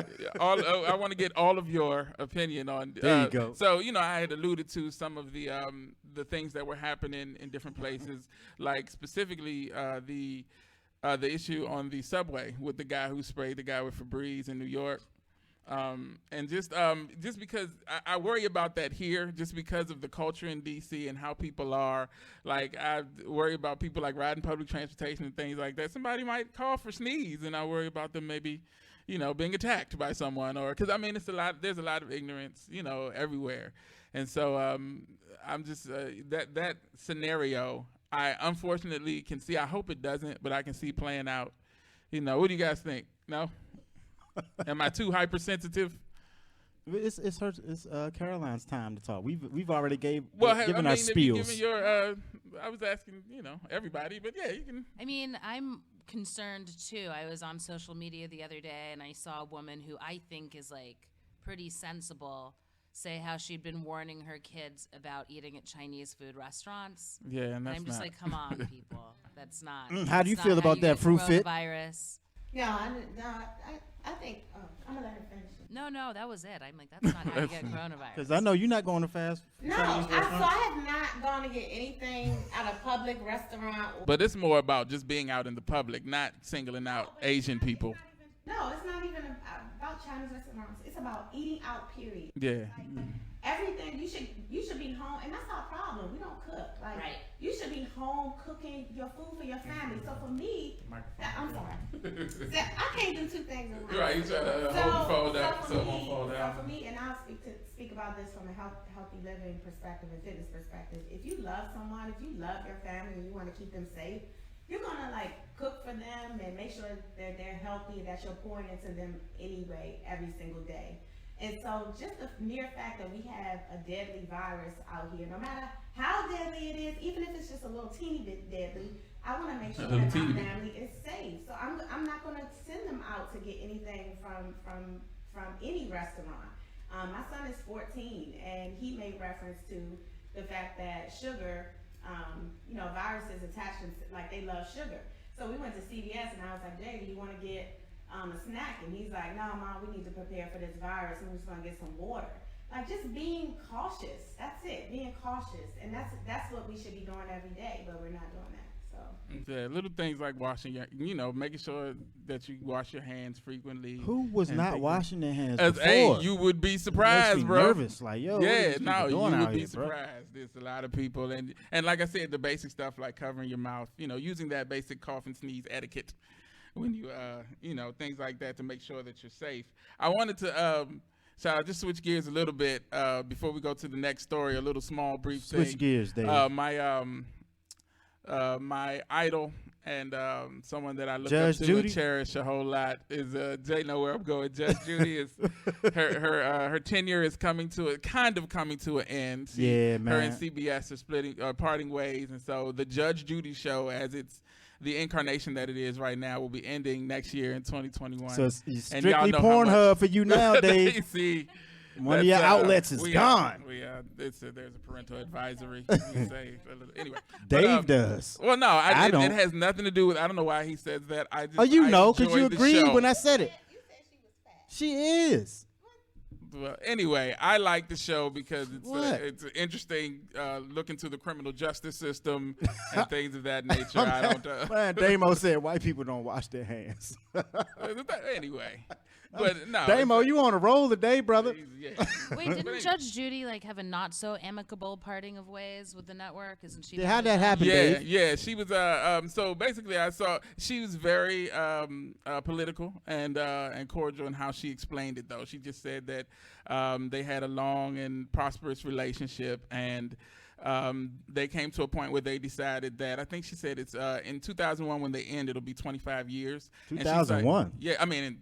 Speaker 4: either.
Speaker 2: I want to get all of your opinion on.
Speaker 1: There you go.
Speaker 2: So I had alluded to some of the things that were happening in different places, like specifically the issue on the subway with the guy who sprayed the guy with Febreze in New York. And just because I worry about that here, just because of the culture in DC and how people are, like I worry about people like riding public transportation and things like that. Somebody might call for sneeze, and I worry about them maybe, being attacked by someone, or because there's a lot of ignorance, everywhere, and so I'm just that scenario I unfortunately can see. I hope it doesn't, but I can see playing out. What do you guys think? No. Am I too hypersensitive?
Speaker 1: It's Caroline's time to talk. We've already given
Speaker 2: Well,
Speaker 1: our
Speaker 2: if you
Speaker 1: spiels.
Speaker 2: given your, I was asking, everybody, but yeah, you can.
Speaker 4: I mean, I'm concerned too. I was on social media the other day and I saw a woman who I think is like pretty sensible say how she'd been warning her kids about eating at Chinese food restaurants.
Speaker 2: Yeah, and
Speaker 4: And
Speaker 2: that's
Speaker 4: I'm just
Speaker 2: not.
Speaker 4: like, come on, people. That's not.
Speaker 1: How do you
Speaker 4: that's
Speaker 1: feel
Speaker 4: not how
Speaker 1: about
Speaker 4: you
Speaker 1: that,
Speaker 4: get
Speaker 1: Fruit Fit?
Speaker 4: coronavirus.
Speaker 3: I think I'm gonna let her finish.
Speaker 4: No, that was it. I'm like, that's not how you get coronavirus.
Speaker 1: Because I know you're not going to fast.
Speaker 3: No,
Speaker 1: Chinese
Speaker 3: so
Speaker 1: restaurants.
Speaker 3: I have not gone to get anything at a public restaurant.
Speaker 2: But it's more about just being out in the public, not singling out Asian people.
Speaker 3: No, it's not even about Chinese restaurants. It's about eating out. Period.
Speaker 2: Yeah.
Speaker 3: Everything you should be home, and that's our problem. We don't cook. Like
Speaker 4: Right.
Speaker 3: you should be home cooking your food for your family. So for me, I'm sorry, so I can't do two things at once.
Speaker 2: Right, you try to hold the phone down so it won't fall down.
Speaker 3: So for me, and I'll speak about this from a healthy living perspective and fitness perspective. If you love someone, if you love your family, and you want to keep them safe, you're gonna like cook for them and make sure that they're healthy, and that you're pouring into them anyway every single day. And so just the mere fact that we have a deadly virus out here, no matter how deadly it is, even if it's just a little teeny bit deadly, I want to make sure that my family is safe. So I'm not going to send them out to get anything from any restaurant. My son is 14, and he made reference to the fact that sugar, viruses attach them, like they love sugar. So we went to CVS, and I was like, Jay, do you want to get a snack? And he's like, no, Mom, we need to prepare for this virus, and we're just gonna get some water. Like just being cautious. That's it, being cautious, and that's what we should be doing every day, but we're not doing that. So
Speaker 2: Yeah, little things like washing your, making sure that you wash your hands frequently.
Speaker 1: Who was
Speaker 2: and
Speaker 1: not
Speaker 2: things-
Speaker 1: washing their hands
Speaker 2: As
Speaker 1: before?
Speaker 2: hey, you would be surprised,
Speaker 1: Makes me
Speaker 2: bro.
Speaker 1: nervous. Like, yo, what are
Speaker 2: Yeah,
Speaker 1: these people
Speaker 2: no, you
Speaker 1: doing out
Speaker 2: would be
Speaker 1: here, bro?
Speaker 2: surprised. There's a lot of people, and like I said, the basic stuff like covering your mouth, using that basic cough and sneeze etiquette when you, things like that to make sure that you're safe. I wanted to, so I'll just switch gears a little bit before we go to the next story. A little small brief thing.
Speaker 1: Switch gears, Dave.
Speaker 2: My idol and someone that I look
Speaker 1: Judge
Speaker 2: up to
Speaker 1: Judy?
Speaker 2: and cherish a whole lot is Jay. Know where I'm going. Judge Judy is her tenure is coming to an end.
Speaker 1: Yeah, man.
Speaker 2: Her and CBS are parting ways, and so the Judge Judy show, as it's the incarnation that it is right now, will be ending next year in 2021.
Speaker 1: So it's
Speaker 2: And y'all
Speaker 1: strictly
Speaker 2: know how much-
Speaker 1: Pornhub for you now, Dave.
Speaker 2: See,
Speaker 1: One of your
Speaker 2: that's,
Speaker 1: outlets is gone.
Speaker 2: There's a parental advisory. You say, anyway,
Speaker 1: Dave does.
Speaker 2: Well, no,
Speaker 1: I
Speaker 2: it
Speaker 1: don't.
Speaker 2: has nothing to do with. I don't know why he says that. I just.
Speaker 1: Oh, you
Speaker 2: I
Speaker 1: know, because you
Speaker 2: enjoyed the
Speaker 1: agreed
Speaker 2: show.
Speaker 1: when I said it. She is.
Speaker 2: Well, anyway, I like the show because
Speaker 1: What?
Speaker 2: it's an interesting look into the criminal justice system and things of that nature. I don't.
Speaker 1: Man, Damo said white people don't wash their hands.
Speaker 2: Anyway, but no.
Speaker 1: Damo, you on a roll today, brother?
Speaker 2: Yeah.
Speaker 4: Wait, didn't Judge Judy like have a not so amicable parting of ways with the network? Isn't she?
Speaker 1: Yeah, how'd that happen,
Speaker 2: Yeah,
Speaker 1: Dave?
Speaker 2: yeah. She was. So basically, I saw she was very political and cordial in how she explained it. Though she just said that they had a long and prosperous relationship, and they came to a point where they decided that I think she said it's in 2001 when they end, it'll be 25 years.
Speaker 1: 2001.
Speaker 2: Yeah, I mean.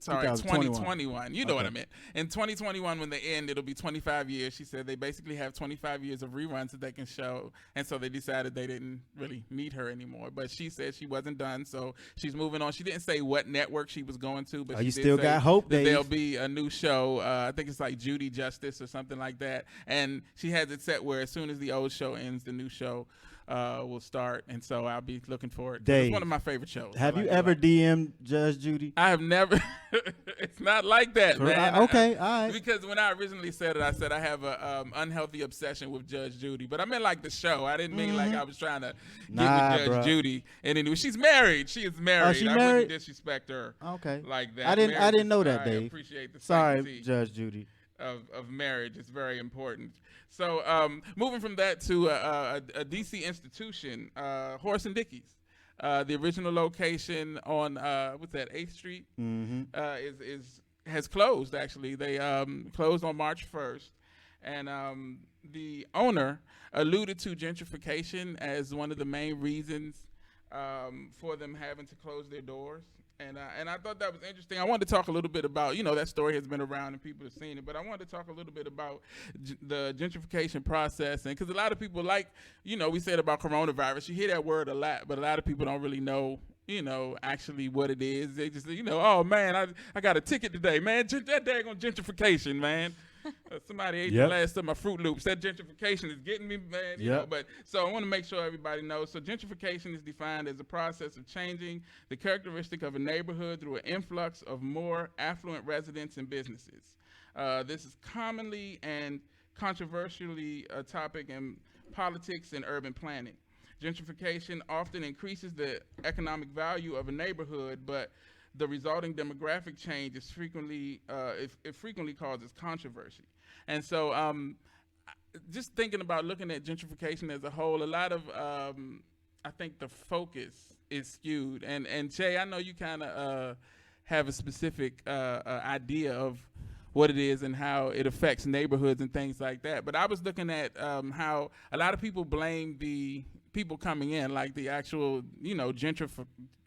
Speaker 2: Sorry,
Speaker 1: 2021.
Speaker 2: 2021. You know what I meant. In 2021, when they end, it'll be 25 years. She said they basically have 25 years of reruns that they can show. And so they decided they didn't really need her anymore. But she said she wasn't done, so she's moving on. She didn't say what network she was going to, but she
Speaker 1: You
Speaker 2: did
Speaker 1: still
Speaker 2: say
Speaker 1: got hope,
Speaker 2: that
Speaker 1: Dave.
Speaker 2: there'll be a new show. I think it's like Judy Justice or something like that. And she has it set where as soon as the old show ends, the new show will start, and so I'll be looking forward.
Speaker 1: Dave,
Speaker 2: it's one of my favorite shows.
Speaker 1: Have you ever DM'd Judge Judy?
Speaker 2: I have never. It's not like that, man.
Speaker 1: Okay, all right.
Speaker 2: Because when I originally said it, I said I have a unhealthy obsession with Judge Judy, but I meant like the show. I didn't mean like I was trying to get with Judge Judy. And anyway, she's married. She is married.
Speaker 1: she
Speaker 2: I
Speaker 1: married?
Speaker 2: wouldn't disrespect her.
Speaker 1: Okay.
Speaker 2: Like that.
Speaker 1: I didn't know that,
Speaker 2: I
Speaker 1: Dave.
Speaker 2: appreciate the
Speaker 1: Sorry,
Speaker 2: sanctity
Speaker 1: Judge Judy.
Speaker 2: of marriage. It's very important. So moving from that to a DC institution, Horace and Dickey's. The original location on what's that, 8th Street, has closed. Actually, they closed on March 1st, and the owner alluded to gentrification as one of the main reasons for them having to close their doors. And I thought that was interesting. I wanted to talk a little bit about, that story has been around and people have seen it, but I wanted to talk a little bit about the gentrification process. And because a lot of people we said about coronavirus, you hear that word a lot, but a lot of people don't really know, actually what it is. They just, oh man, I got a ticket today, man. That daggone gentrification, man. Somebody ate the last of my Fruit Loops. That gentrification is getting me, man. But so I want to make sure everybody knows. So gentrification is defined as a process of changing the characteristic of a neighborhood through an influx of more affluent residents and businesses. This is commonly and controversially a topic in politics and urban planning. Gentrification often increases the economic value of a neighborhood, but the resulting demographic change is frequently it frequently causes controversy. And so just thinking about looking at gentrification as a whole, a lot of I think the focus is skewed. And Jay, I know you kind of have a specific idea of what it is and how it affects neighborhoods and things like that. But I was looking at how a lot of people blame the people coming in, like the actual,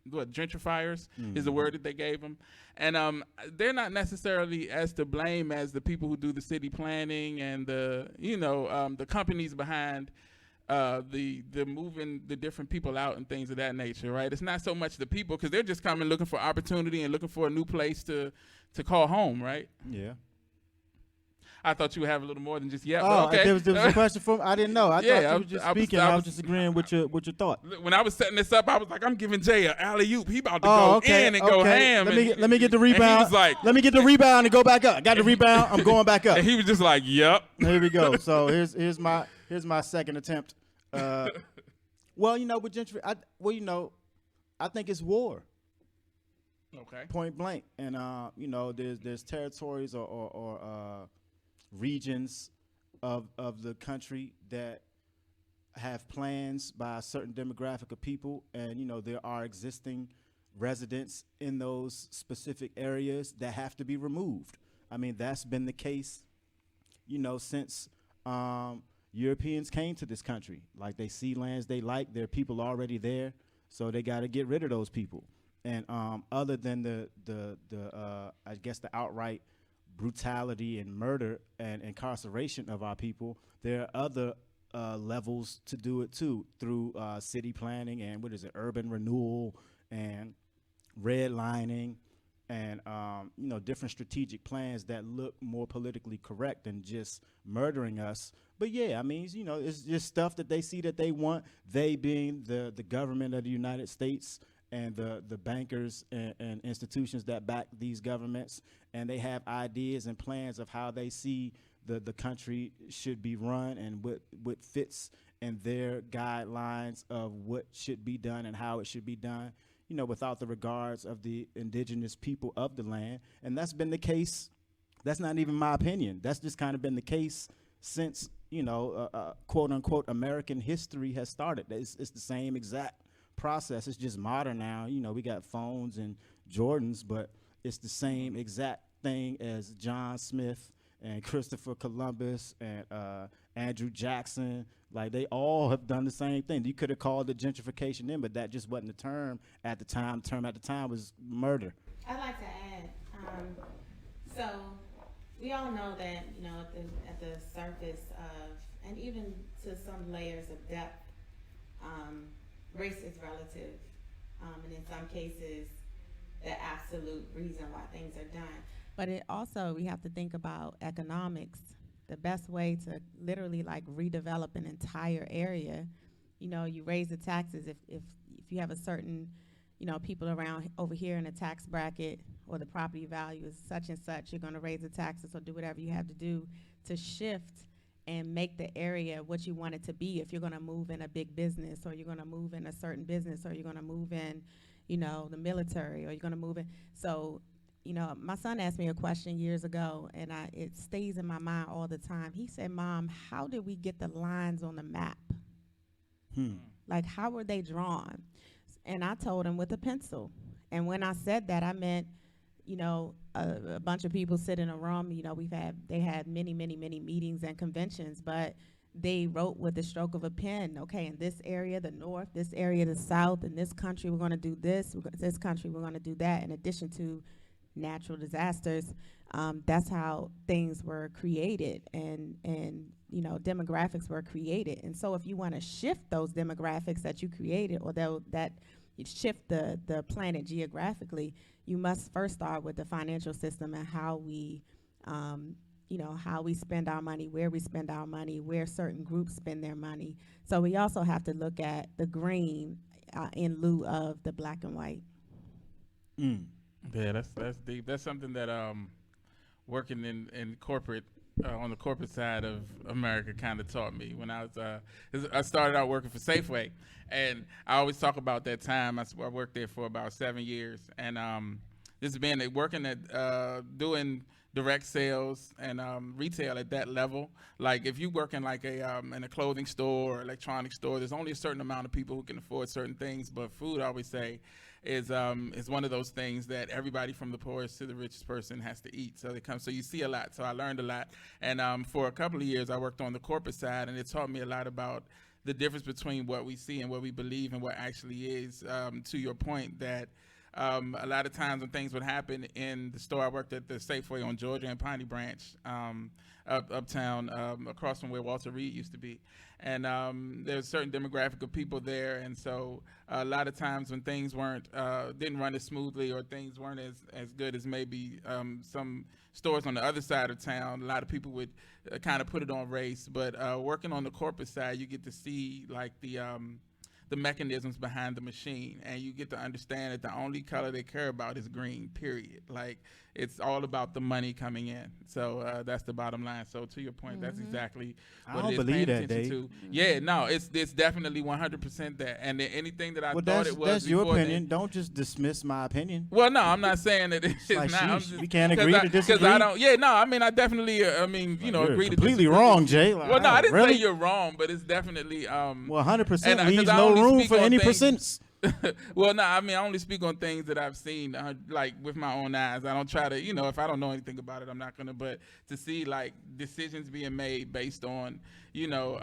Speaker 2: gentrifiers is the word that they gave them. And they're not necessarily as to blame as the people who do the city planning and the companies behind the moving the different people out and things of that nature, right? It's not so much the people, because they're just coming looking for opportunity and looking for a new place to call home, right?
Speaker 1: Yeah.
Speaker 2: I thought you would have a little more than just
Speaker 1: Oh,
Speaker 2: but okay.
Speaker 1: there was a question from. I didn't know. I thought you were just speaking. I was just
Speaker 2: was
Speaker 1: agreeing with your thought.
Speaker 2: When I was setting this up, I was like, I'm giving Jay an alley-oop. He about to go in and go ham.
Speaker 1: Let me get the rebound.
Speaker 2: And he was like,
Speaker 1: let me get the rebound and go back up. Got the rebound. I'm going back up.
Speaker 2: And he was just like, yep.
Speaker 1: Here we go. So here's my second attempt. Well, with gentrification, I think it's war.
Speaker 2: Okay.
Speaker 1: Point blank. And there's territories or regions of the country that have plans by a certain demographic of people, and there are existing residents in those specific areas that have to be removed. I mean, that's been the case, since Europeans came to this country. Like, they see lands they like, there are people already there, so they got to get rid of those people. And other than the I guess the outright brutality and murder and incarceration of our people, there are other levels to do it too, through city planning and urban renewal and redlining and different strategic plans that look more politically correct than just murdering us. But yeah, I mean, it's just stuff that they see that they want, they being the government of the United States and the bankers and institutions that back these governments, and they have ideas and plans of how they see the country should be run and what fits in their guidelines of what should be done and how it should be done, you know, without the regards of the indigenous people of the land. And that's been the case. That's not even my opinion. That's just kind of been the case since, you know, quote unquote American history has started. It's the same exact process. It's just modern now. You know, we got phones and Jordans, but it's the same exact thing as John Smith and Christopher Columbus and Andrew Jackson. Like, they all have done the same thing. You could have called it gentrification then, but that just wasn't the term at the time. The term at the time was murder.
Speaker 3: I'd like to add, so we all know that, you know, at the surface of, and even to some layers of depth, race is relative, and in some cases, the absolute reason why things are done. But it also, we have to think about economics. The best way to literally like redevelop an entire area, you know, you raise the taxes. If you have a certain, you know, people around over here in a tax bracket, or the property value is such and such, you're going to raise the taxes or do whatever you have to do to shift and make the area what you want it to be. If you're going to move in a big business, or you're going to move in a certain business, or you're going to move in, you know, the military, or you're going to move in. So, you know, my son asked me a question years ago, and it stays in my mind all the time. He said, "Mom, how did we get the lines on the map? Like, how were they drawn?" And I told him with a pencil. And when I said that, I meant, you know, a bunch of people sit in a room. You know, they had many meetings and conventions, but they wrote with the stroke of a pen. Okay, in this area, the north, this area, the south, in this country, we're going to do this. This country, we're going to do that. In addition to natural disasters, that's how things were created, and you know, demographics were created. And so if you want to shift those demographics that you created, or that you shift the planet geographically, you must first start with the financial system and how we you know, how we spend our money, where we spend our money, where certain groups spend their money. So we also have to look at the green in lieu of the black and white.
Speaker 2: Yeah, that's deep. That's something that working in corporate, on the corporate side of America, kind of taught me when I was I started out working for Safeway, and I always talk about that time. I worked there for about 7 years, and this has been working at doing direct sales and retail at that level. Like, if you work in like in a clothing store or electronics store, there's only a certain amount of people who can afford certain things. But food, I always say, is one of those things that everybody from the poorest to the richest person has to eat. So you see a lot. So I learned a lot. And for a couple of years, I worked on the corporate side, and it taught me a lot about the difference between what we see and what we believe and what actually is. To your point, that a lot of times when things would happen in the store, I worked at the Safeway on Georgia and Piney Branch, uptown, across from where Walter Reed used to be. And there's a certain demographic of people there, and so a lot of times when things didn't run as smoothly, or things weren't as good as maybe some stores on the other side of town, a lot of people would kind of put it on race. But working on the corporate side, you get to see like the mechanisms behind the machine, and you get to understand that the only color they care about is green, period. Like, it's all about the money coming in. So that's the bottom line. So to your point, that's exactly what it is.
Speaker 1: Believe
Speaker 2: paying
Speaker 1: that,
Speaker 2: attention
Speaker 1: Dave.
Speaker 2: to. Yeah, no, it's definitely 100% that. And anything that I thought it was,
Speaker 1: that's your
Speaker 2: before
Speaker 1: opinion. Don't just dismiss my opinion.
Speaker 2: Well, no, I'm not saying that it's
Speaker 1: like,
Speaker 2: not. I'm
Speaker 1: sheesh,
Speaker 2: just,
Speaker 1: we can't agree to disagree.
Speaker 2: Because I don't. Yeah, no, I mean, I definitely. I mean, you know,
Speaker 1: You're
Speaker 2: agree to
Speaker 1: completely
Speaker 2: disagree.
Speaker 1: wrong, Jay. Like,
Speaker 2: Well, no, I didn't
Speaker 1: really?
Speaker 2: say you're wrong, but it's definitely.
Speaker 1: Well, 100%
Speaker 2: and,
Speaker 1: leaves
Speaker 2: 'cause I
Speaker 1: no
Speaker 2: only
Speaker 1: room
Speaker 2: speak
Speaker 1: for
Speaker 2: on
Speaker 1: any
Speaker 2: things-
Speaker 1: percents.
Speaker 2: Well, no, I mean, I only speak on things that I've seen, like with my own eyes. I don't try to, you know, if I don't know anything about it, I'm not gonna. But to see like decisions being made based on, you know,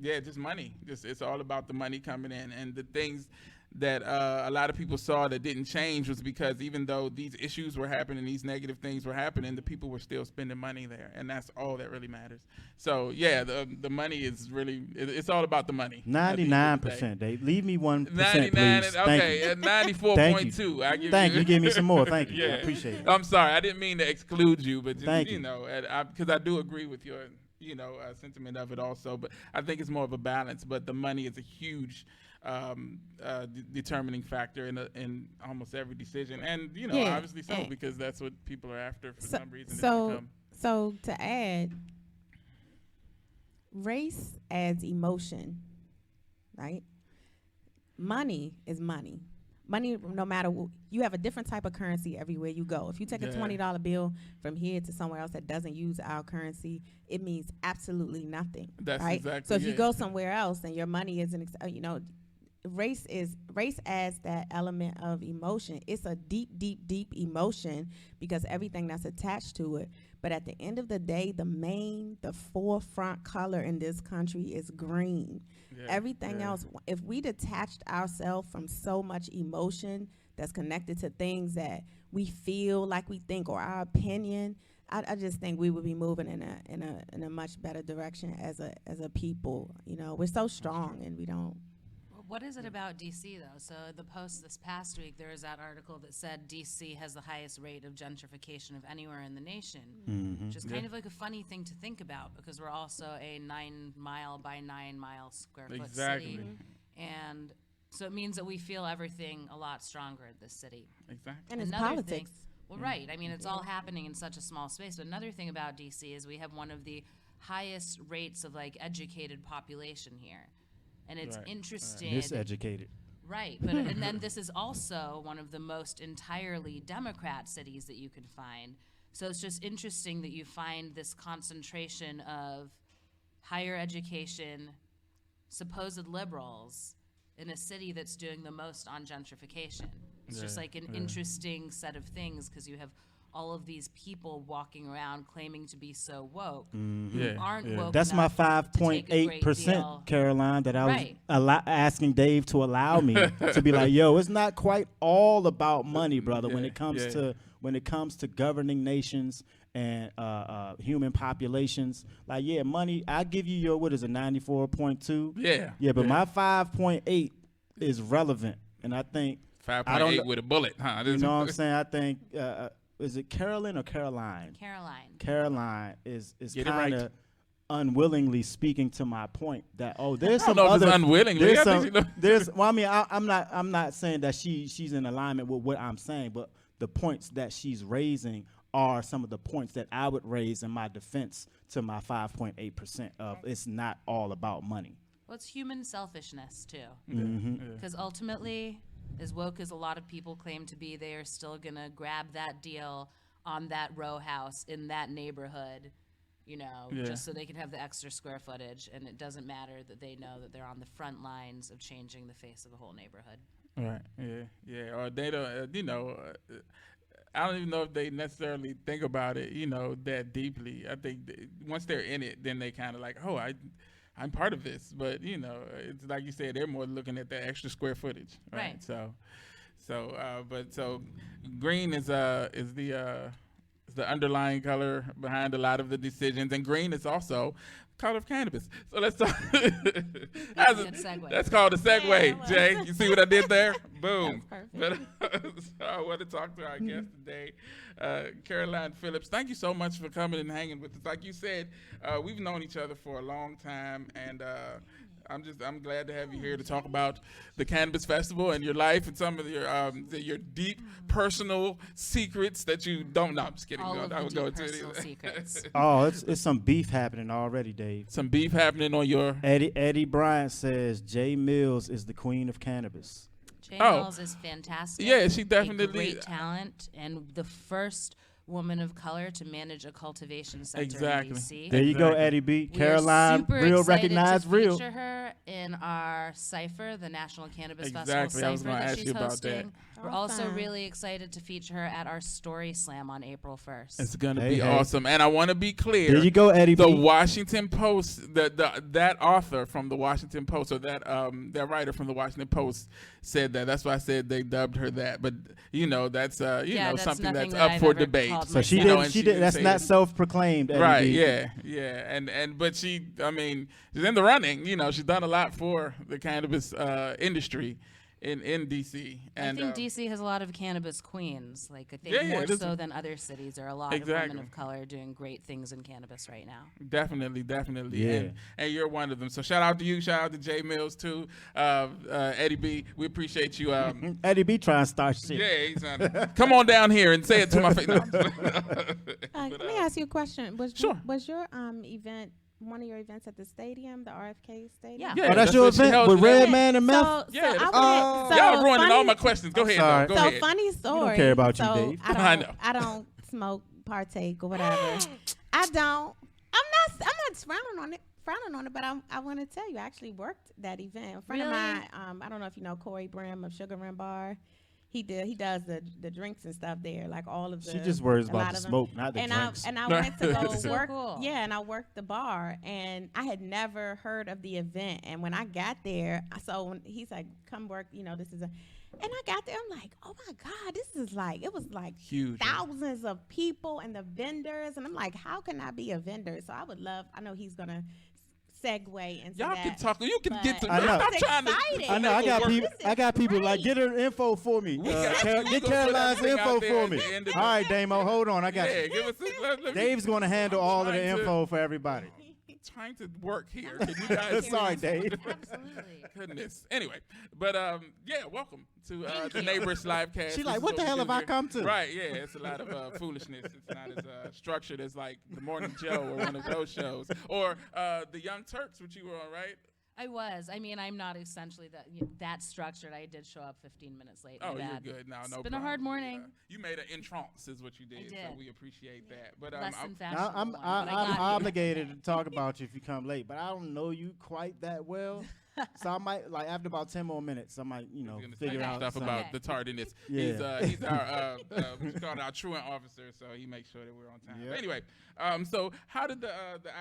Speaker 2: just money. It's all about the money coming in, and the things that a lot of people saw that didn't change was because even though these issues were happening, these negative things were happening, the people were still spending money there, and that's all that really matters. So yeah, the money is really, it's all about the money.
Speaker 1: 99%, Dave. Leave me 1%,
Speaker 2: 99,
Speaker 1: please.
Speaker 2: okay, at 94.2. I give
Speaker 1: Thank you. Give me some more. Thank you.
Speaker 2: Yeah.
Speaker 1: I appreciate it.
Speaker 2: I'm sorry, I didn't mean to exclude you, but just,
Speaker 1: Thank you.
Speaker 2: you know, because I do agree with your, you know, sentiment of it also. But I think it's more of a balance. But the money is a huge determining factor in almost every decision, and
Speaker 3: Yeah,
Speaker 2: obviously so,
Speaker 3: and-
Speaker 2: because that's what people are after for
Speaker 3: So,
Speaker 2: some reason. It's
Speaker 3: so,
Speaker 2: become,
Speaker 3: so to add, race adds emotion, right? Money is money. Money, no matter you have a different type of currency everywhere you go. If you take a
Speaker 2: Yeah.
Speaker 3: $20 bill from here to somewhere else that doesn't use our currency, it means absolutely nothing.
Speaker 2: That's
Speaker 3: right?
Speaker 2: exactly
Speaker 3: So if you
Speaker 2: it.
Speaker 3: go somewhere else and your money isn't, race adds that element of emotion. It's a deep emotion because everything that's attached to it. But at the end of the day, the forefront color in this country is green.
Speaker 2: Yeah,
Speaker 3: Everything
Speaker 2: yeah.
Speaker 3: else, if we detached ourselves from so much emotion that's connected to things that we feel like we think or our opinion, I just think we would be moving in a much better direction as a people. We're so strong and we don't.
Speaker 4: What is it about DC though? So the Post this past week, there was that article that said DC has the highest rate of gentrification of anywhere in the nation, which is kind of like a funny thing to think about because we're also a 9 mile by 9 mile square foot
Speaker 2: Exactly.
Speaker 4: city, and so it means that we feel everything a lot stronger in this city.
Speaker 2: Exactly.
Speaker 3: And it's
Speaker 4: Another
Speaker 3: politics.
Speaker 4: thing, well, right. I mean, it's all happening in such a small space. But another thing about DC is we have one of the highest rates of educated population here. And it's
Speaker 2: Right, right.
Speaker 4: interesting.
Speaker 1: Miseducated.
Speaker 4: Right, but and then this is also one of the most entirely Democrat cities that you can find. So it's just interesting that you find this concentration of higher education, supposed liberals in a city that's doing the most on gentrification. It's just
Speaker 2: Yeah,
Speaker 4: like an
Speaker 2: yeah.
Speaker 4: interesting set of things because you have all of these people walking around claiming to be so woke who
Speaker 2: Yeah,
Speaker 4: aren't
Speaker 2: yeah.
Speaker 4: woke
Speaker 1: That's my
Speaker 4: enough to take a great
Speaker 1: 5.8%,
Speaker 4: deal.
Speaker 1: Caroline, that I was
Speaker 4: Right.
Speaker 1: asking Dave to allow me to be like, yo, it's not quite all about money, brother. When
Speaker 2: Yeah,
Speaker 1: it comes
Speaker 2: yeah.
Speaker 1: to governing nations and human populations, money. I give you your 94.2.
Speaker 2: Yeah.
Speaker 1: But my 5.8 is relevant, and I think
Speaker 2: 5.8
Speaker 1: know-
Speaker 2: with a bullet, huh?
Speaker 1: you know what I'm saying. I think is it Carolyn or Caroline?
Speaker 4: Caroline.
Speaker 1: Caroline is
Speaker 2: Get it right.
Speaker 1: kind of unwillingly speaking to my point that there's
Speaker 2: I
Speaker 1: some
Speaker 2: don't know if
Speaker 1: other
Speaker 2: it's unwillingly.
Speaker 1: there's
Speaker 2: I
Speaker 1: some,
Speaker 2: think
Speaker 1: well I mean I'm not saying that she's in alignment with what I'm saying, but the points that she's raising are some of the points that I would raise in my defense to my 5.8% of it's not all about money.
Speaker 4: Well, it's human selfishness too,
Speaker 1: Mm-hmm.
Speaker 4: because ultimately, as woke as a lot of people claim to be, they are still gonna grab that deal on that row house in that neighborhood,
Speaker 2: Yeah.
Speaker 4: just so they can have the extra square footage, and it doesn't matter that they know that they're on the front lines of changing the face of the whole neighborhood.
Speaker 2: Right. Yeah. Or they don't. I don't even know if they necessarily think about it, that deeply. I think once they're in it, then they kind of like, oh, I'm part of this. But it's like you said, they're more looking at the extra square footage, right?
Speaker 4: Right.
Speaker 2: So green is the underlying color behind a lot of the decisions, and green is also color of cannabis. So let's talk.
Speaker 4: That's a good segue.
Speaker 2: That's called a segue,
Speaker 3: Yeah, it was.
Speaker 2: Jay. You see what I did there? Boom.
Speaker 3: That was
Speaker 2: So I want to talk to our guest today, Caroline Phillips. Thank you so much for coming and hanging with us. Like you said, we've known each other for a long time, and I'm glad to have you here to talk about the Cannabis Festival and your life and some of your deep personal secrets that you don't know. I'm just kidding.
Speaker 4: All of
Speaker 2: I
Speaker 4: the
Speaker 2: would go
Speaker 4: deep
Speaker 2: into
Speaker 4: personal
Speaker 2: it.
Speaker 4: secrets.
Speaker 1: It's some beef happening already, Dave.
Speaker 2: Some beef happening on your.
Speaker 1: Eddie Bryant says Jay Mills is the queen of cannabis.
Speaker 4: Jay
Speaker 2: Oh.
Speaker 4: Mills is fantastic.
Speaker 2: Yeah, she
Speaker 4: a
Speaker 2: definitely.
Speaker 4: great talent, and the first woman of color to manage a cultivation center
Speaker 2: Exactly.
Speaker 4: in DC.
Speaker 1: There you go,
Speaker 2: Exactly.
Speaker 1: Eddie B.
Speaker 4: We are
Speaker 1: Caroline,
Speaker 4: super
Speaker 1: real
Speaker 4: excited
Speaker 1: recognized
Speaker 4: to
Speaker 1: real.
Speaker 4: feature her in our cipher, the National Cannabis
Speaker 2: Exactly.
Speaker 4: Festival
Speaker 2: I was
Speaker 4: cipher
Speaker 2: gonna
Speaker 4: that
Speaker 2: ask
Speaker 4: she's
Speaker 2: you about that.
Speaker 4: hosting. We're also
Speaker 3: Awesome.
Speaker 4: really excited to feature her at our Story Slam on April 1st.
Speaker 2: It's gonna
Speaker 1: Hey,
Speaker 2: be
Speaker 1: hey.
Speaker 2: awesome, and I want to be clear.
Speaker 1: There you go, Eddie
Speaker 2: The
Speaker 1: B.
Speaker 2: Washington Post, that author from the Washington Post, or that writer from the Washington Post said that. That's why I said they dubbed her that. But that's
Speaker 4: that's
Speaker 2: something
Speaker 4: nothing
Speaker 2: that's
Speaker 4: that
Speaker 2: up
Speaker 4: I've
Speaker 2: for
Speaker 4: ever
Speaker 2: debate.
Speaker 4: called
Speaker 1: So she
Speaker 2: You know,
Speaker 1: did.
Speaker 2: and
Speaker 1: She did. That's
Speaker 2: say
Speaker 1: not
Speaker 2: it.
Speaker 1: self-proclaimed, Eddie
Speaker 2: Right,
Speaker 1: B.
Speaker 2: yeah, but she's in the running. She's done a lot for the cannabis industry in DC. And
Speaker 4: I think DC has a lot of cannabis queens. Like I think
Speaker 2: Yeah,
Speaker 4: more
Speaker 2: this-
Speaker 4: so than other cities. There are a lot of
Speaker 2: Exactly.
Speaker 4: women of color doing great things in cannabis right now.
Speaker 2: Definitely.
Speaker 1: Yeah.
Speaker 2: And you're one of them. So shout out to you. Shout out to Jay Mills too. Eddie B. We appreciate you.
Speaker 1: Eddie B trying to start shit.
Speaker 2: Yeah, he's come on down here and say it to my face. No.
Speaker 3: Let me ask you a question.
Speaker 2: Sure.
Speaker 3: Was your event one of your events at the stadium, the RFK Stadium?
Speaker 4: Yeah.
Speaker 2: Yeah,
Speaker 1: Oh, that's your
Speaker 2: what she
Speaker 1: event
Speaker 2: held
Speaker 1: with
Speaker 2: today.
Speaker 1: Red Man and Meth?
Speaker 3: So,
Speaker 2: Yeah,
Speaker 3: so
Speaker 2: that's
Speaker 3: I
Speaker 2: what-
Speaker 3: wanted, so
Speaker 2: Y'all ruining all
Speaker 3: funny-
Speaker 2: my questions. Go ahead,
Speaker 1: sorry.
Speaker 2: though. Go
Speaker 3: So
Speaker 2: ahead.
Speaker 3: funny story.
Speaker 1: care about you,
Speaker 3: so
Speaker 1: Dave.
Speaker 2: I know.
Speaker 3: I don't smoke, partake, or whatever. I don't. I'm not frowning on it, but I want to tell you, I actually worked that event. A friend of
Speaker 4: Really?
Speaker 3: mine, I don't know if you know Corey Brim of Sugar Rim Bar. He does the drinks and stuff there, like all of the.
Speaker 1: She just worries
Speaker 3: a
Speaker 1: about
Speaker 3: lot
Speaker 1: the
Speaker 3: of them.
Speaker 1: smoke, not the
Speaker 3: And
Speaker 1: drinks.
Speaker 3: I went to go
Speaker 4: That's so
Speaker 3: work.
Speaker 4: cool.
Speaker 3: Yeah, and I worked the bar, and I had never heard of the event. And when I got there, so when he's like, "Come work," this is a. And I got there, I'm like, "Oh my God, this is like it was like
Speaker 2: Huge.
Speaker 3: thousands of people and the vendors," and I'm like, "How can I be a vendor?" So I would love. I know he's gonna segue into
Speaker 2: Y'all
Speaker 3: that.
Speaker 2: can talk. You can get to.
Speaker 1: I know.
Speaker 2: Stop trying to.
Speaker 3: excited.
Speaker 1: I know. I got
Speaker 2: Work.
Speaker 1: people. I got people like get her info for me.
Speaker 2: We got you. We
Speaker 1: Get
Speaker 2: gonna
Speaker 1: Caroline's
Speaker 2: put that
Speaker 1: info
Speaker 2: link out there
Speaker 1: for
Speaker 2: at
Speaker 1: me.
Speaker 2: the end of
Speaker 1: All
Speaker 2: the-
Speaker 1: right, Damo, hold on. I got
Speaker 2: Yeah,
Speaker 1: you.
Speaker 2: give us. Let me-
Speaker 1: Dave's gonna handle all of the
Speaker 2: trying to-
Speaker 1: info for everybody.
Speaker 2: Trying to work here. Can you guys?
Speaker 1: Sorry, Dave.
Speaker 4: Absolutely.
Speaker 2: Goodness. Anyway, but yeah, welcome to the
Speaker 4: you.
Speaker 2: Neighborish live cast.
Speaker 1: She
Speaker 2: This
Speaker 1: like,
Speaker 2: is
Speaker 1: what the
Speaker 2: we
Speaker 1: hell
Speaker 2: do
Speaker 1: have I
Speaker 2: here.
Speaker 1: come to?
Speaker 2: Right, yeah, it's a lot of foolishness. It's not as structured as like the Morning Joe or one of those shows, or the Young Turks, which you were on, right?
Speaker 4: I was. I mean, I'm not essentially that structured. I did show up 15 minutes late.
Speaker 2: Oh,
Speaker 4: My
Speaker 2: you're
Speaker 4: bad.
Speaker 2: good. No,
Speaker 4: It's
Speaker 2: no.
Speaker 4: been a hard morning.
Speaker 2: You made an entrance, is what you did. So
Speaker 4: did.
Speaker 2: we appreciate that. But
Speaker 4: Less than
Speaker 2: I'm-
Speaker 4: fashionable.
Speaker 1: I'm
Speaker 4: one, but I
Speaker 1: I'm
Speaker 4: got you.
Speaker 1: obligated to talk about you if you come late, but I don't know you quite that well, so I might like after about 10 more minutes, I might
Speaker 2: he's gonna
Speaker 1: figure
Speaker 2: say
Speaker 1: out
Speaker 2: stuff
Speaker 1: something.
Speaker 2: about
Speaker 4: Okay.
Speaker 2: the tardiness.
Speaker 1: Yeah.
Speaker 2: He's our what you call it, our truant officer, so he makes sure that we're on time.
Speaker 1: Yep.
Speaker 2: But anyway, so how did the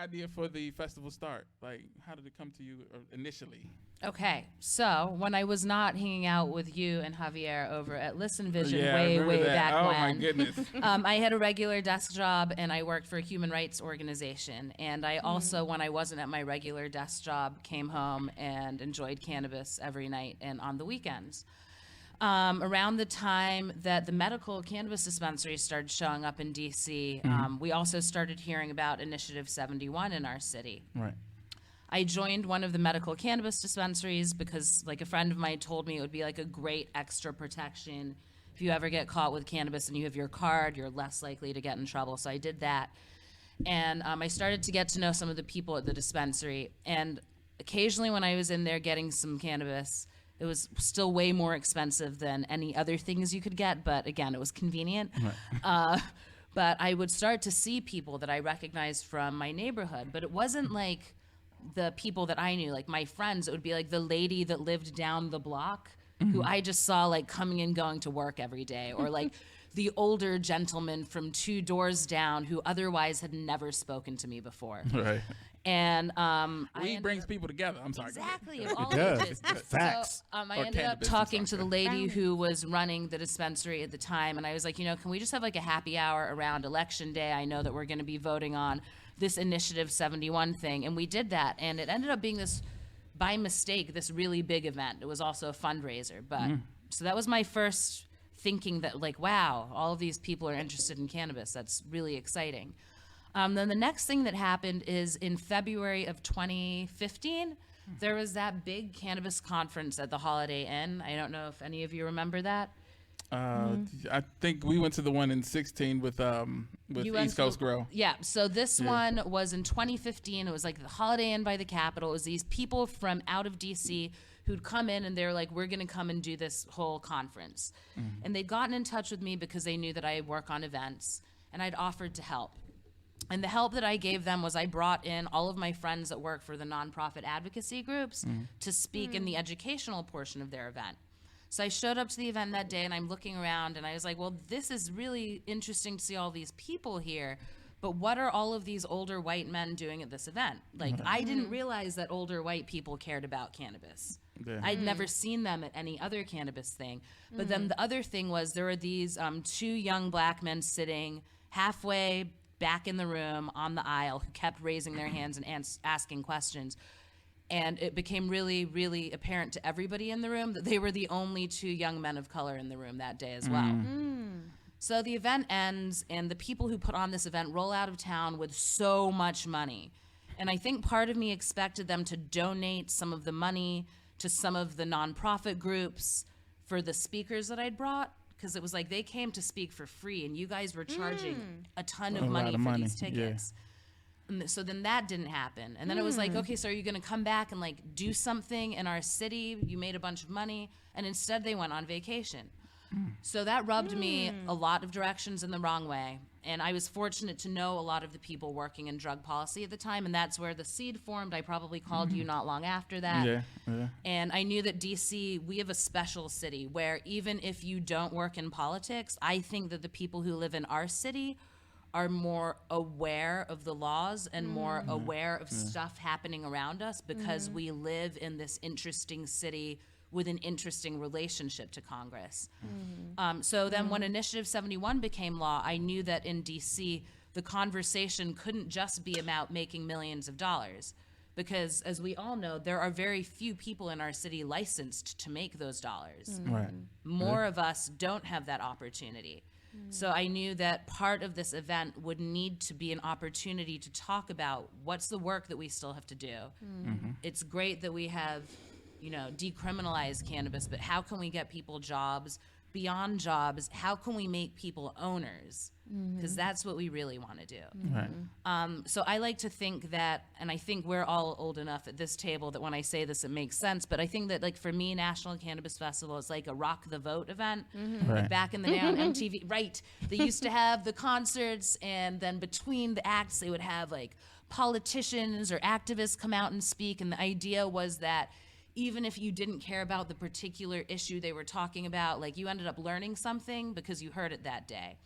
Speaker 2: idea for the festival start? Like, how did it come to you initially?
Speaker 4: Okay, so when I was not hanging out with you and Javier over at Listen Vision
Speaker 2: Yeah, I remember
Speaker 4: way
Speaker 2: that.
Speaker 4: back
Speaker 2: Oh
Speaker 4: when,
Speaker 2: my goodness.
Speaker 4: I had a regular desk job and I worked for a human rights organization. And I also, when I wasn't at my regular desk job, came home and enjoyed cannabis every night and on the weekends. Around the time that the medical cannabis dispensaries started showing up in DC, we also started hearing about Initiative 71 in our city.
Speaker 2: Right.
Speaker 4: I joined one of the medical cannabis dispensaries because like a friend of mine told me it would be like a great extra protection. If you ever get caught with cannabis and you have your card, you're less likely to get in trouble. So I did that. And I started to get to know some of the people at the dispensary. And occasionally when I was in there getting some cannabis, it was still way more expensive than any other things you could get. But again, it was convenient. But I would start to see people that I recognized from my neighborhood. But it wasn't like the people that I knew, like my friends. It would be like the lady that lived down the block who I just saw like coming and going to work every day, or like the older gentleman from 2 doors down who otherwise had never spoken to me before.
Speaker 2: Right.
Speaker 4: And
Speaker 2: Weed brings people together. I'm sorry. go ahead.
Speaker 4: exactly of all
Speaker 1: does.
Speaker 4: ages.
Speaker 1: Facts.
Speaker 4: So, I
Speaker 2: Or
Speaker 4: ended up
Speaker 2: cannabis, I'm
Speaker 4: talking to
Speaker 2: sorry.
Speaker 4: the lady who was running the dispensary at the time, and I was like, can we just have like a happy hour around election day? I know that we're going to be voting on this Initiative 71 thing, and we did that, and it ended up being this, by mistake, this really big event. It was also a fundraiser, but so that was my first thinking that like, wow, all of these people are interested in cannabis. That's really exciting. Then the next thing that happened is in February of 2015, there was that big cannabis conference at the Holiday Inn. I don't know if any of you remember that.
Speaker 2: I think we went to the one in 16 with
Speaker 4: You went
Speaker 2: East
Speaker 4: to
Speaker 2: Coast
Speaker 4: the-
Speaker 2: Grow.
Speaker 4: Yeah, so this one was in 2015. It was like the Holiday Inn by the Capitol. It was these people from out of DC who'd come in and they're like, we're going to come and do this whole conference. And they'd gotten in touch with me because they knew that I work on events, and I'd offered to help. And the help that I gave them was I brought in all of my friends that work for the nonprofit advocacy groups to speak in the educational portion of their event. So I showed up to the event that day, and I'm looking around, and I was like, well, this is really interesting to see all these people here, but what are all of these older white men doing at this event? Like, I didn't realize that older white people cared about cannabis.
Speaker 2: Yeah.
Speaker 4: I'd never seen them at any other cannabis thing. But then the other thing was there were these 2 young black men sitting halfway back in the room on the aisle who kept raising their hands and asking questions. And it became really, really apparent to everybody in the room that they were the only 2 young men of color in the room that day as well. So the event ends, and the people who put on this event roll out of town with so much money. And I think part of me expected them to donate some of the money to some of the nonprofit groups for the speakers that I'd brought, because it was like they came to speak for free, and you guys were charging a ton of money for these tickets. And so then that didn't happen. And then it was like, okay, so are you going to come back and like do something in our city? You made a bunch of money. And instead they went on vacation. So that rubbed me a lot of directions in the wrong way. And I was fortunate to know a lot of the people working in drug policy at the time. And that's where the seed formed. I probably called you not long after that. And I knew that DC, we have a special city where even if you don't work in politics, I think that the people who live in our city are more aware of the laws and more aware of stuff happening around us because we live in this interesting city with an interesting relationship to Congress. So then when Initiative 71 became law, I knew that in DC, the conversation couldn't just be about making millions of dollars. Because as we all know, there are very few people in our city licensed to make those dollars. More of us don't have that opportunity. So I knew that part of this event would need to be an opportunity to talk about what's the work that we still have to do. It's great that we have, decriminalized cannabis, but how can we get people jobs? Beyond jobs, how can we make people owners? Because that's what we really want to do. So I like to think that, and I think we're all old enough at this table that when I say this, it makes sense, but I think that like for me, National Cannabis Festival is like a rock the vote event. Like back in the day on MTV, they used to have the concerts, and then between the acts, they would have like politicians or activists come out and speak, and the idea was that even if you didn't care about the particular issue they were talking about, like you ended up learning something because you heard it that day.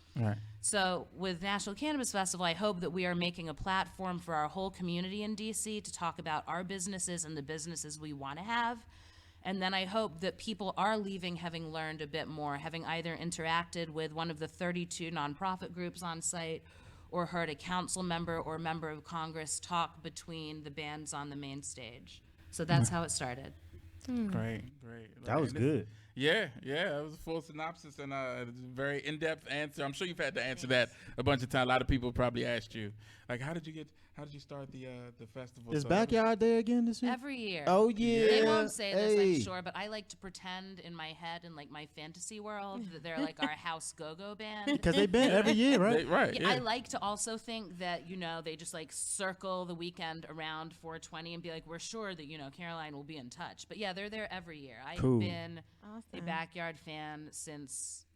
Speaker 4: So with National Cannabis Festival, I hope that we are making a platform for our whole community in DC to talk about our businesses and the businesses we want to have. And then I hope that people are leaving having learned a bit more, having either interacted with one of the 32 nonprofit groups on site or heard a council member or member of Congress talk between the bands on the main stage. So that's how it started.
Speaker 2: Great.
Speaker 1: That was good.
Speaker 2: Yeah, that was a full synopsis and a very in-depth answer. I'm sure you've had to answer that a bunch of times. A lot of people probably asked you, like, how did you start the festival?
Speaker 1: Is Backyard Day again this year?
Speaker 4: Every year.
Speaker 1: Oh, yeah.
Speaker 4: They won't say this, I'm sure, but I like to pretend in my head, in like my fantasy world, that they're like our house go-go band.
Speaker 1: Because they've been every year, right?
Speaker 4: Yeah, I like to also think that, they just like circle the weekend around 420 and be like, we're sure that, Caroline will be in touch. But yeah, they're there every year. I've been a Backyard fan since,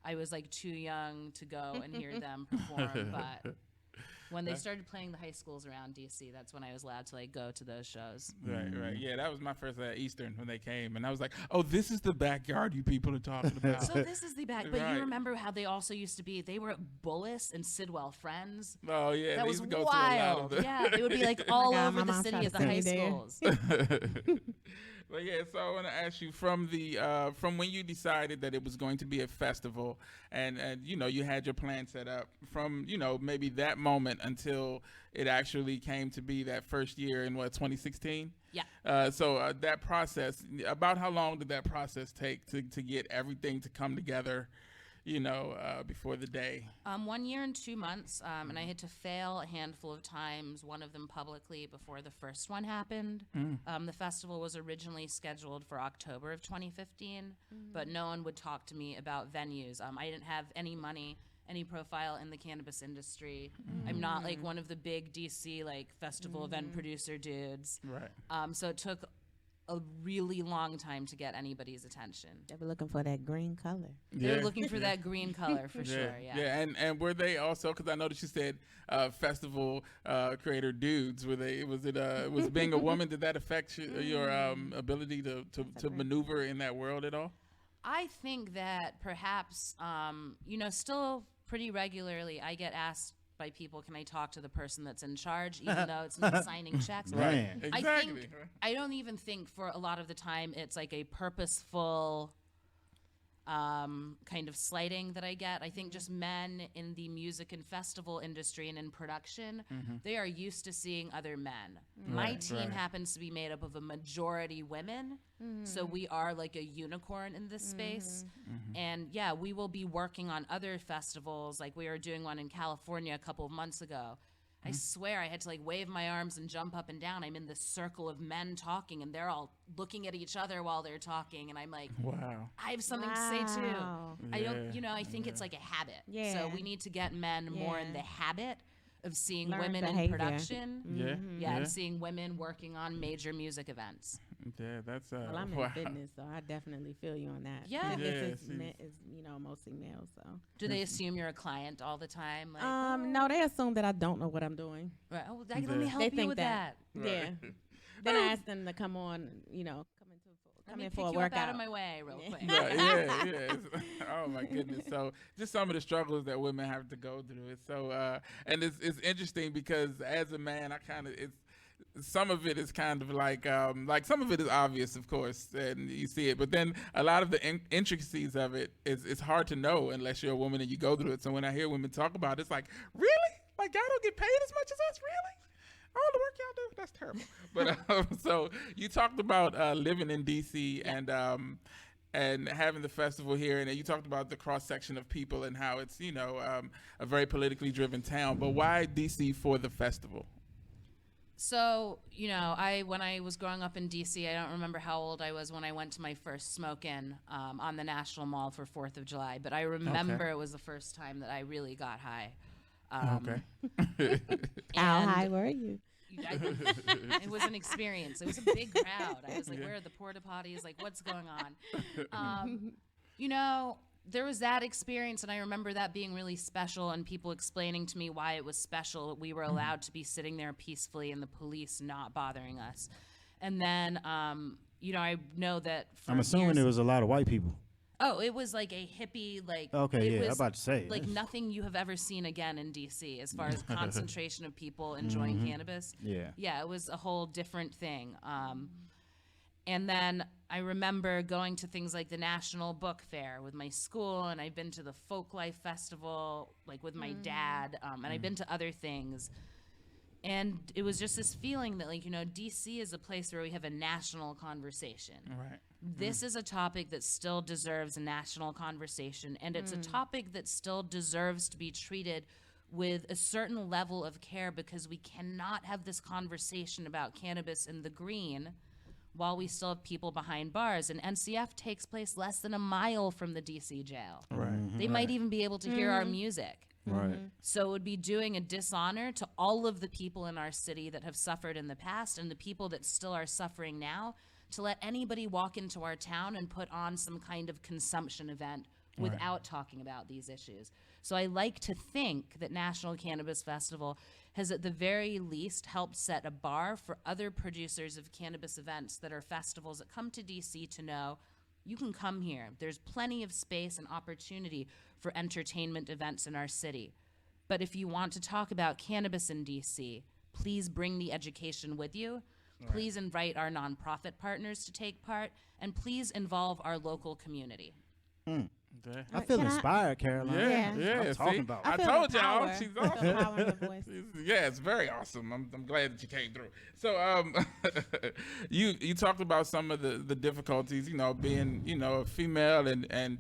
Speaker 4: I was like too young to go and hear them perform, but when they started playing the high schools around DC, that's when I was allowed to like go to those shows.
Speaker 2: Right. Yeah, that was my first Eastern when they came, and I was like, "Oh, this is the Backyard you people are talking about."
Speaker 4: So this is the back. But you remember how they also used to be? They were Bullis and Sidwell Friends.
Speaker 2: Oh yeah,
Speaker 4: that
Speaker 2: they
Speaker 4: was
Speaker 2: used to go
Speaker 4: wild.
Speaker 2: To a lot of
Speaker 4: Yeah, they would be like all over the city at the high schools.
Speaker 2: Well, yeah. So I want to ask you from when you decided that it was going to be a festival, and you had your plan set up from maybe that moment until it actually came to be that first year in 2016.
Speaker 4: Yeah.
Speaker 2: So that process, about how long did that process take to get everything to come together? Before the day?
Speaker 4: 1 year and 2 months, and I had to fail a handful of times, one of them publicly before the first one happened. The festival was originally scheduled for October of 2015, but no one would talk to me about venues. I didn't have any money, any profile in the cannabis industry. I'm not like one of the big DC like festival event producer dudes.
Speaker 2: Right.
Speaker 4: So it took a really long time to get anybody's attention.
Speaker 3: They were looking for that green color.
Speaker 4: They were looking for that green color for sure.
Speaker 2: Yeah. And were they also, because I noticed you said festival creator dudes? Was being a woman, did that affect your ability to maneuver in that world at all?
Speaker 4: I think that perhaps still pretty regularly I get asked by people, can I talk to the person that's in charge, even though it's me signing checks?
Speaker 1: Right.
Speaker 2: Exactly.
Speaker 4: I don't even think for a lot of the time it's like a purposeful kind of slighting that I get. I think just men in the music and festival industry and in production, they are used to seeing other men. My team happens to be made up of a majority women, so we are like a unicorn in this space. And yeah, we will be working on other festivals, like we were doing one in California a couple of months ago. I swear I had to like wave my arms and jump up and down. I'm in this circle of men talking and they're all looking at each other while they're talking. And I'm like,
Speaker 2: wow,
Speaker 4: I have something to say too. I don't, I think it's like a habit.
Speaker 3: Yeah.
Speaker 4: So we need to get men more in the habit of seeing
Speaker 3: Learned
Speaker 4: women
Speaker 3: behavior.
Speaker 4: in production.
Speaker 2: yeah,
Speaker 4: And seeing women working on major music events.
Speaker 2: yeah. That's
Speaker 3: Well, I'm
Speaker 2: wow.
Speaker 3: in fitness, so I definitely feel you on that.
Speaker 4: Yeah.
Speaker 3: Fitness
Speaker 2: Yeah,
Speaker 3: is mostly male, so.
Speaker 4: Do they assume you're a client all the time? Like,
Speaker 3: No, they assume that I don't know what I'm doing.
Speaker 4: right, let me help
Speaker 3: They
Speaker 4: you
Speaker 3: think
Speaker 4: with that.
Speaker 3: Yeah. Then I ask them to come on,
Speaker 4: Let
Speaker 3: come
Speaker 4: me
Speaker 3: in
Speaker 4: pick
Speaker 3: for a
Speaker 4: you up
Speaker 3: workout.
Speaker 4: out of my way real quick.
Speaker 2: Right, yeah. Oh my goodness. So just some of the struggles that women have to go through. It's so and it's interesting because as a man, I kind of some of it is kind of like some of it is obvious, of course, and you see it, but then a lot of the intricacies of it is it's hard to know unless you're a woman and you go through it. So when I hear women talk about it, it's like, really? Like y'all don't get paid as much as us, really? All the work y'all do? That's terrible. But so you talked about living in DC and having the festival here, and you talked about the cross section of people and how it's a very politically driven town. But why DC for the festival?
Speaker 4: So, when I was growing up in DC, I don't remember how old I was when I went to my first smoke-in on the National Mall for 4th of July. But I remember it was the first time that I really got high.
Speaker 3: How high were you?
Speaker 4: It was an experience. It was a big crowd. I was like, where are the porta potties? Like, what's going on? There was that experience, and I remember that being really special and people explaining to me why it was special. We were allowed to be sitting there peacefully and the police not bothering us. And then, I know that for
Speaker 1: I'm assuming
Speaker 4: years,
Speaker 1: there was a lot of white people.
Speaker 4: Oh, it was like a hippie, like
Speaker 1: Okay,
Speaker 4: it
Speaker 1: yeah,
Speaker 4: was
Speaker 1: I'm about to say.
Speaker 4: like nothing you have ever seen again in DC as far as concentration of people enjoying cannabis.
Speaker 1: Yeah.
Speaker 4: It was a whole different thing. And then I remember going to things like the National Book Fair with my school, and I've been to the Folklife Festival, like with my dad, and I've been to other things. And it was just this feeling that, DC is a place where we have a national conversation.
Speaker 2: Right.
Speaker 4: This is a topic that still deserves a national conversation, and it's a topic that still deserves to be treated with a certain level of care, because we cannot have this conversation about cannabis in the green while we still have people behind bars. And NCF takes place less than a mile from the DC jail.
Speaker 2: Right.
Speaker 4: They might even be able to hear our music.
Speaker 1: Right.
Speaker 4: So it would be doing a dishonor to all of the people in our city that have suffered in the past and the people that still are suffering now to let anybody walk into our town and put on some kind of consumption event without talking about these issues. So I like to think that National Cannabis Festival has at the very least helped set a bar for other producers of cannabis events that are festivals that come to DC to know you can come here. There's plenty of space and opportunity for entertainment events in our city. But if you want to talk about cannabis in DC, please bring the education with you. Please invite our nonprofit partners to take part, and please involve our local community.
Speaker 1: I feel inspired, Caroline.
Speaker 2: Yeah.
Speaker 1: I'm talking about.
Speaker 2: I
Speaker 3: feel
Speaker 2: told
Speaker 3: the
Speaker 2: y'all
Speaker 3: power.
Speaker 2: she's
Speaker 3: I feel the
Speaker 2: awesome.
Speaker 3: power in the voice.
Speaker 2: Yeah, it's very awesome. I'm glad that you came through. So you talked about some of the difficulties, being a female and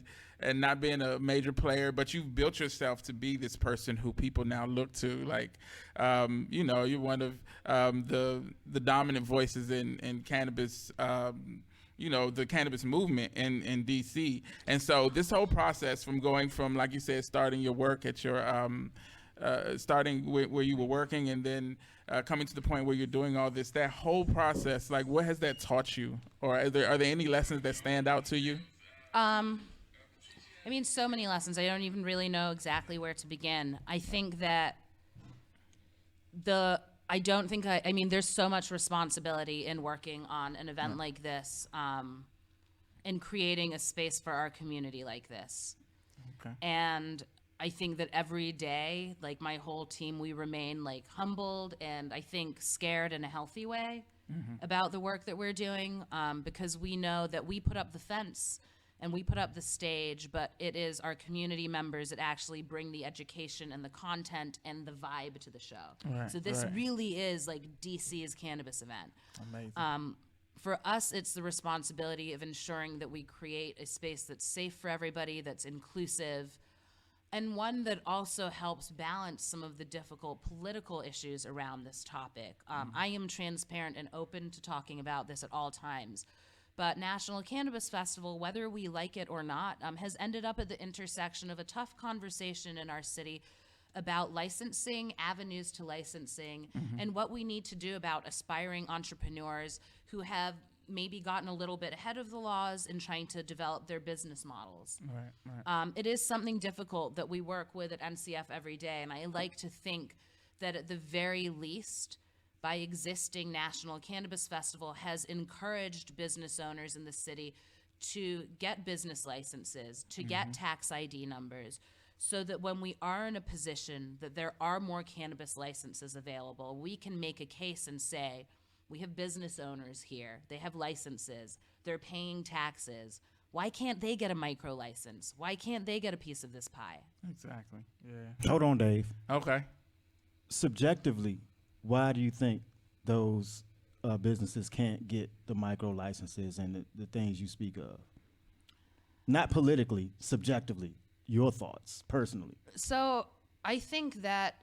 Speaker 2: not being a major player, but you've built yourself to be this person who people now look to. Like you're one of the dominant voices in cannabis. The cannabis movement in DC. And so this whole process from going from, like you said, starting your work at your, starting where you were working and then coming to the point where you're doing all this, that whole process, like what has that taught you? Or are there any lessons that stand out to you?
Speaker 4: So many lessons. I don't even really know exactly where to begin. I think that there's so much responsibility in working on an event like this, and creating a space for our community like this.
Speaker 2: Okay.
Speaker 4: And I think that every day, like my whole team, we remain like humbled and I think scared in a healthy way about the work that we're doing, because we know that we put up the fence and we put up the stage, but it is our community members that actually bring the education and the content and the vibe to the show.
Speaker 2: Right,
Speaker 4: So this
Speaker 2: right.
Speaker 4: really is like DC's cannabis event.
Speaker 2: Amazing.
Speaker 4: For us, it's the responsibility of ensuring that we create a space that's safe for everybody, that's inclusive, and one that also helps balance some of the difficult political issues around this topic. I am transparent and open to talking about this at all times. But National Cannabis Festival, whether we like it or not, has ended up at the intersection of a tough conversation in our city about licensing, avenues to licensing, and what we need to do about aspiring entrepreneurs who have maybe gotten a little bit ahead of the laws in trying to develop their business models.
Speaker 2: Right.
Speaker 4: It is something difficult that we work with at NCF every day, and I like to think that at the very least, by existing National Cannabis Festival has encouraged business owners in the city to get business licenses, to get tax ID numbers, so that when we are in a position that there are more cannabis licenses available, we can make a case and say, we have business owners here, they have licenses, they're paying taxes. Why can't they get a micro license? Why can't they get a piece of this pie?
Speaker 2: Exactly. Yeah.
Speaker 1: Hold on, Dave.
Speaker 2: Okay.
Speaker 1: Subjectively, why do you think those businesses can't get the micro licenses and the things you speak of? Not politically, subjectively. Your thoughts, personally.
Speaker 4: So I think that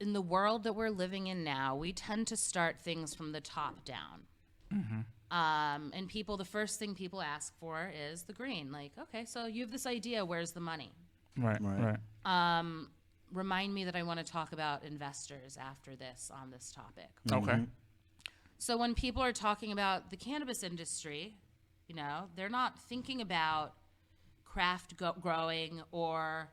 Speaker 4: in the world that we're living in now, we tend to start things from the top down. And the first thing people ask for is the green. Like, okay, so you have this idea, where's the money?
Speaker 2: Right.
Speaker 4: Remind me that I want to talk about investors after this on this topic.
Speaker 2: Okay.
Speaker 4: So when people are talking about the cannabis industry, they're not thinking about craft growing or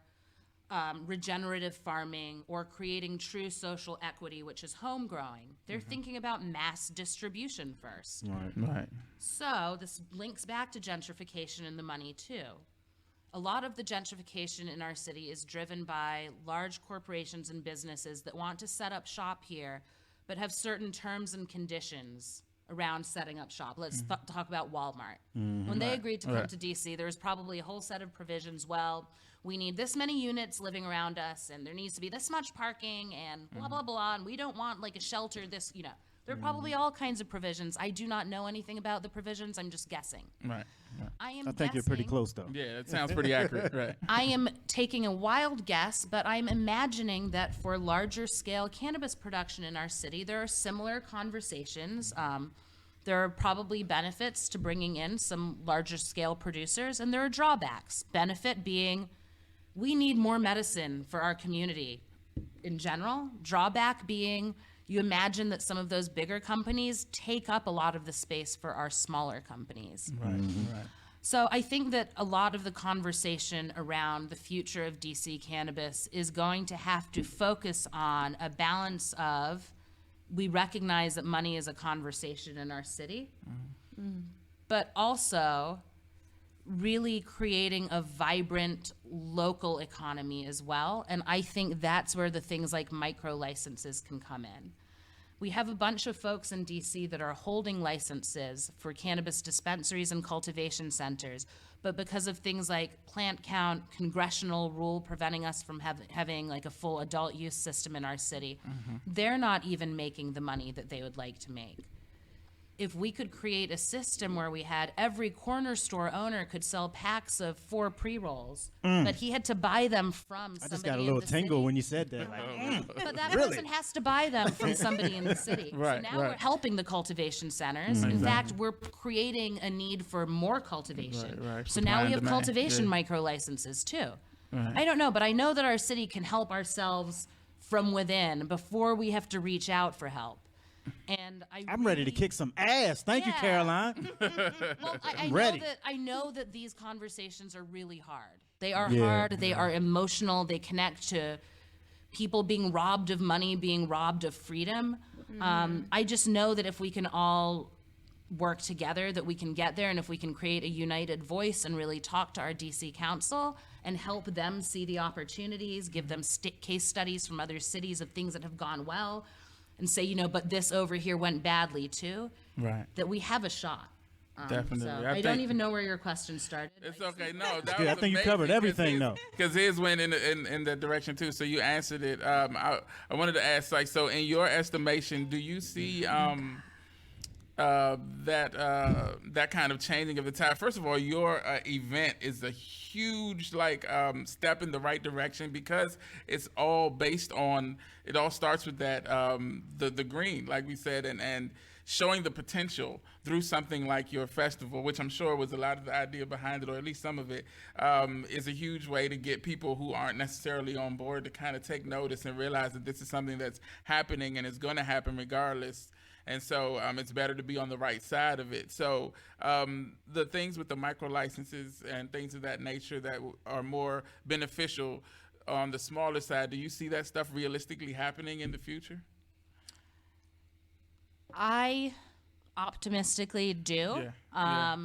Speaker 4: regenerative farming or creating true social equity, which is home growing. They're thinking about mass distribution first.
Speaker 2: Right.
Speaker 4: So this links back to gentrification and the money too. A lot of the gentrification in our city is driven by large corporations and businesses that want to set up shop here, but have certain terms and conditions around setting up shop. Let's talk about Walmart. When they agreed to come to DC, there was probably a whole set of provisions. Well, we need this many units living around us, and there needs to be this much parking, and blah, blah, blah, and we don't want like a shelter, There are probably all kinds of provisions. I do not know anything about the provisions. I'm just guessing.
Speaker 2: Right.
Speaker 1: I think you're pretty close, though.
Speaker 2: Yeah, it sounds pretty accurate. Right.
Speaker 4: I am taking a wild guess, but I'm imagining that for larger scale cannabis production in our city, there are similar conversations. There are probably benefits to bringing in some larger scale producers, and there are drawbacks. Benefit being we need more medicine for our community in general. Drawback being you imagine that some of those bigger companies take up a lot of the space for our smaller companies.
Speaker 2: Right.
Speaker 4: So I think that a lot of the conversation around the future of DC cannabis is going to have to focus on a balance of we recognize that money is a conversation in our city, but also really creating a vibrant local economy as well. And I think that's where the things like micro licenses can come in. We have a bunch of folks in DC that are holding licenses for cannabis dispensaries and cultivation centers, but because of things like plant count, congressional rule preventing us from having like a full adult use system in our city, they're not even making the money that they would like to make. If we could create a system where we had every corner store owner could sell packs of 4 pre-rolls, but he had to buy them from somebody in the city.
Speaker 1: I just got a little tingle when you said that.
Speaker 4: But that
Speaker 1: Really?
Speaker 4: person has to buy them from somebody in the city.
Speaker 2: Right,
Speaker 4: So now we're helping the cultivation centers. In fact, we're creating a need for more cultivation.
Speaker 2: Right.
Speaker 4: So
Speaker 2: Supply
Speaker 4: now we
Speaker 2: and
Speaker 4: have
Speaker 2: demand.
Speaker 4: cultivation
Speaker 2: Yeah.
Speaker 4: micro licenses too.
Speaker 2: Right.
Speaker 4: I don't know, but I know that our city can help ourselves from within before we have to reach out for help. And
Speaker 1: I'm ready to kick some ass. Thank you,
Speaker 4: Yeah.
Speaker 1: Caroline.
Speaker 4: Well,
Speaker 1: ready.
Speaker 4: I know that these conversations are really hard. They are
Speaker 1: Yeah.
Speaker 4: hard. They are emotional. They connect to people being robbed of money, being robbed of freedom. I just know that if we can all work together, that we can get there, and if we can create a united voice and really talk to our DC council and help them see the opportunities, give them case studies from other cities of things that have gone well, and say, but this over here went badly too,
Speaker 2: Right.
Speaker 4: that we have a shot.
Speaker 2: Definitely.
Speaker 4: So
Speaker 2: I
Speaker 4: I don't
Speaker 2: think-
Speaker 4: even know where your question started.
Speaker 2: It's okay. No, that
Speaker 1: good. I
Speaker 2: was
Speaker 1: think you covered
Speaker 2: amazing,
Speaker 1: everything, though.
Speaker 2: Because his went in that direction too. So you answered it. I wanted to ask, like, so in your estimation, do you see that kind of changing of the tide? First of all, your event is a huge step in the right direction because it's all based on. It all starts with that the green, like we said, and showing the potential through something like your festival, which I'm sure was a lot of the idea behind it, or at least some of it, is a huge way to get people who aren't necessarily on board to kind of take notice and realize that this is something that's happening and is going to happen regardless. And so it's better to be on the right side of it. So the things with the micro licenses and things of that nature that are more beneficial on the smaller side, do you see that stuff realistically happening in the future?
Speaker 4: I optimistically do.
Speaker 2: Yeah.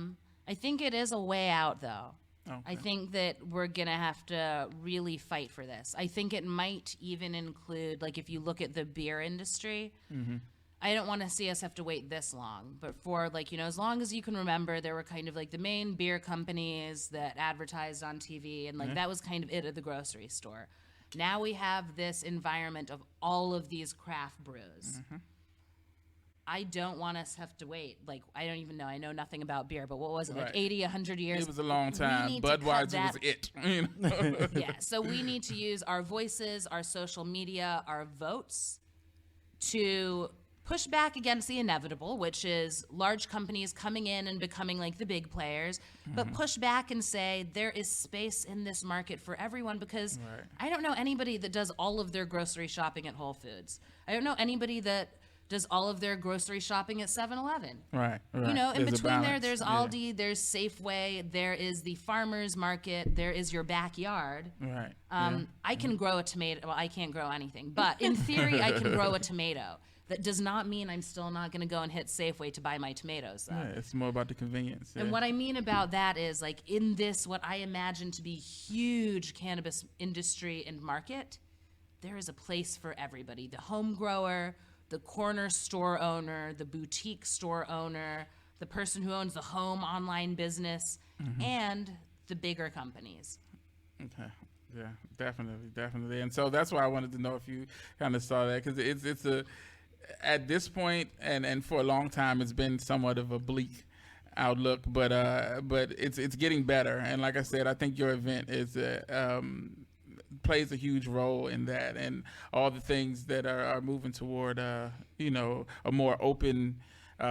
Speaker 4: I think it is a way out, though.
Speaker 2: Okay.
Speaker 4: I think that we're going to have to really fight for this. I think it might even include, like, if you look at the beer industry, I don't want to see us have to wait this long. But for, like, you know, as long as you can remember, there were kind of like the main beer companies that advertised on TV, and, like, that was kind of it at the grocery store. Now we have this environment of all of these craft brews. I don't want us to have to wait. Like, I don't even know. I know nothing about beer, but what was it, like
Speaker 2: Right.
Speaker 4: 80, 100 years?
Speaker 2: It was a long
Speaker 4: We
Speaker 2: time.
Speaker 4: need to cut
Speaker 2: Budweiser
Speaker 4: that-
Speaker 2: was it. You know?
Speaker 4: Yeah, so we need to use our voices, our social media, our votes to push back against the inevitable, which is large companies coming in and becoming like the big players, but push back and say there is space in this market for everyone, because
Speaker 2: Right.
Speaker 4: I don't know anybody that does all of their grocery shopping at Whole Foods. I don't know anybody that does all of their grocery shopping at 7-Eleven.
Speaker 2: Right.
Speaker 4: You know, in
Speaker 2: There's a
Speaker 4: between there,
Speaker 2: balance.
Speaker 4: there's
Speaker 2: Yeah.
Speaker 4: Aldi, there's Safeway, there is the farmer's market, there is your backyard.
Speaker 2: Right.
Speaker 4: I can grow a tomato. Well, I can't grow anything, but in theory, I can grow a tomato. That does not mean I'm still not going to go and hit Safeway to buy my tomatoes, though.
Speaker 2: Yeah, it's more about the convenience.
Speaker 4: And
Speaker 2: yeah.
Speaker 4: what I mean about that is, like, in this, what I imagine to be huge cannabis industry and market, there is a place for everybody. The home grower, the corner store owner, the boutique store owner, the person who owns the home online business, and the bigger companies.
Speaker 2: Okay. Yeah, definitely. And so that's why I wanted to know if you kind of saw that, because it's a at this point and for a long time it's been somewhat of a bleak outlook, but it's getting better. And like I said, I think your event is plays a huge role in that, and all the things that are moving toward you know, a more open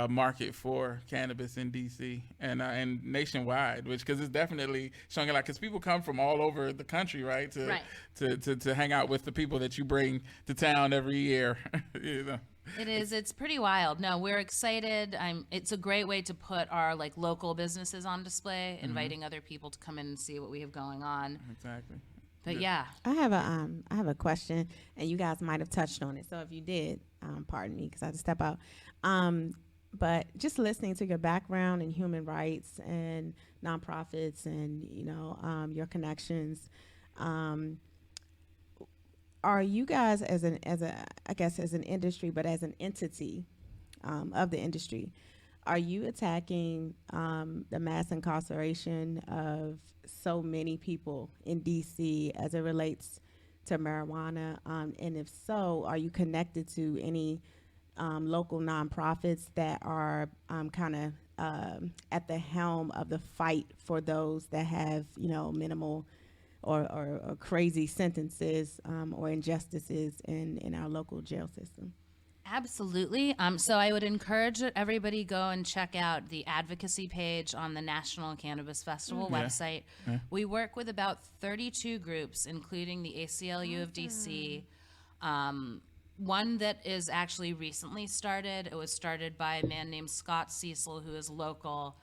Speaker 2: market for cannabis in DC and nationwide, which, because it's definitely showing a lot, because people come from all over the country, right, to hang out with the people that you bring to town every year. You know.
Speaker 4: It is. It's pretty wild. No, we're excited. It's a great way to put our, like, local businesses on display, inviting other people to come in and see what we have going on.
Speaker 2: Exactly.
Speaker 4: But yeah,
Speaker 3: I have a question, and you guys might have touched on it. So if you did, pardon me, because I had to step out. But just listening to your background in human rights and nonprofits, and you know, your connections, are you guys as an industry, but as an entity of the industry, are you attacking the mass incarceration of so many people in DC as it relates to marijuana? And if so, are you connected to any local nonprofits that are kind of at the helm of the fight for those that have, you know, minimal or crazy sentences or injustices in our local jail system?
Speaker 4: absolutely. So I would encourage that everybody go and check out the advocacy page on the National Cannabis Festival website.
Speaker 2: Yeah.
Speaker 4: We work with about 32 groups, including the ACLU of DC. One that is actually recently started. It was started by a man named Scott Cecil, who is local,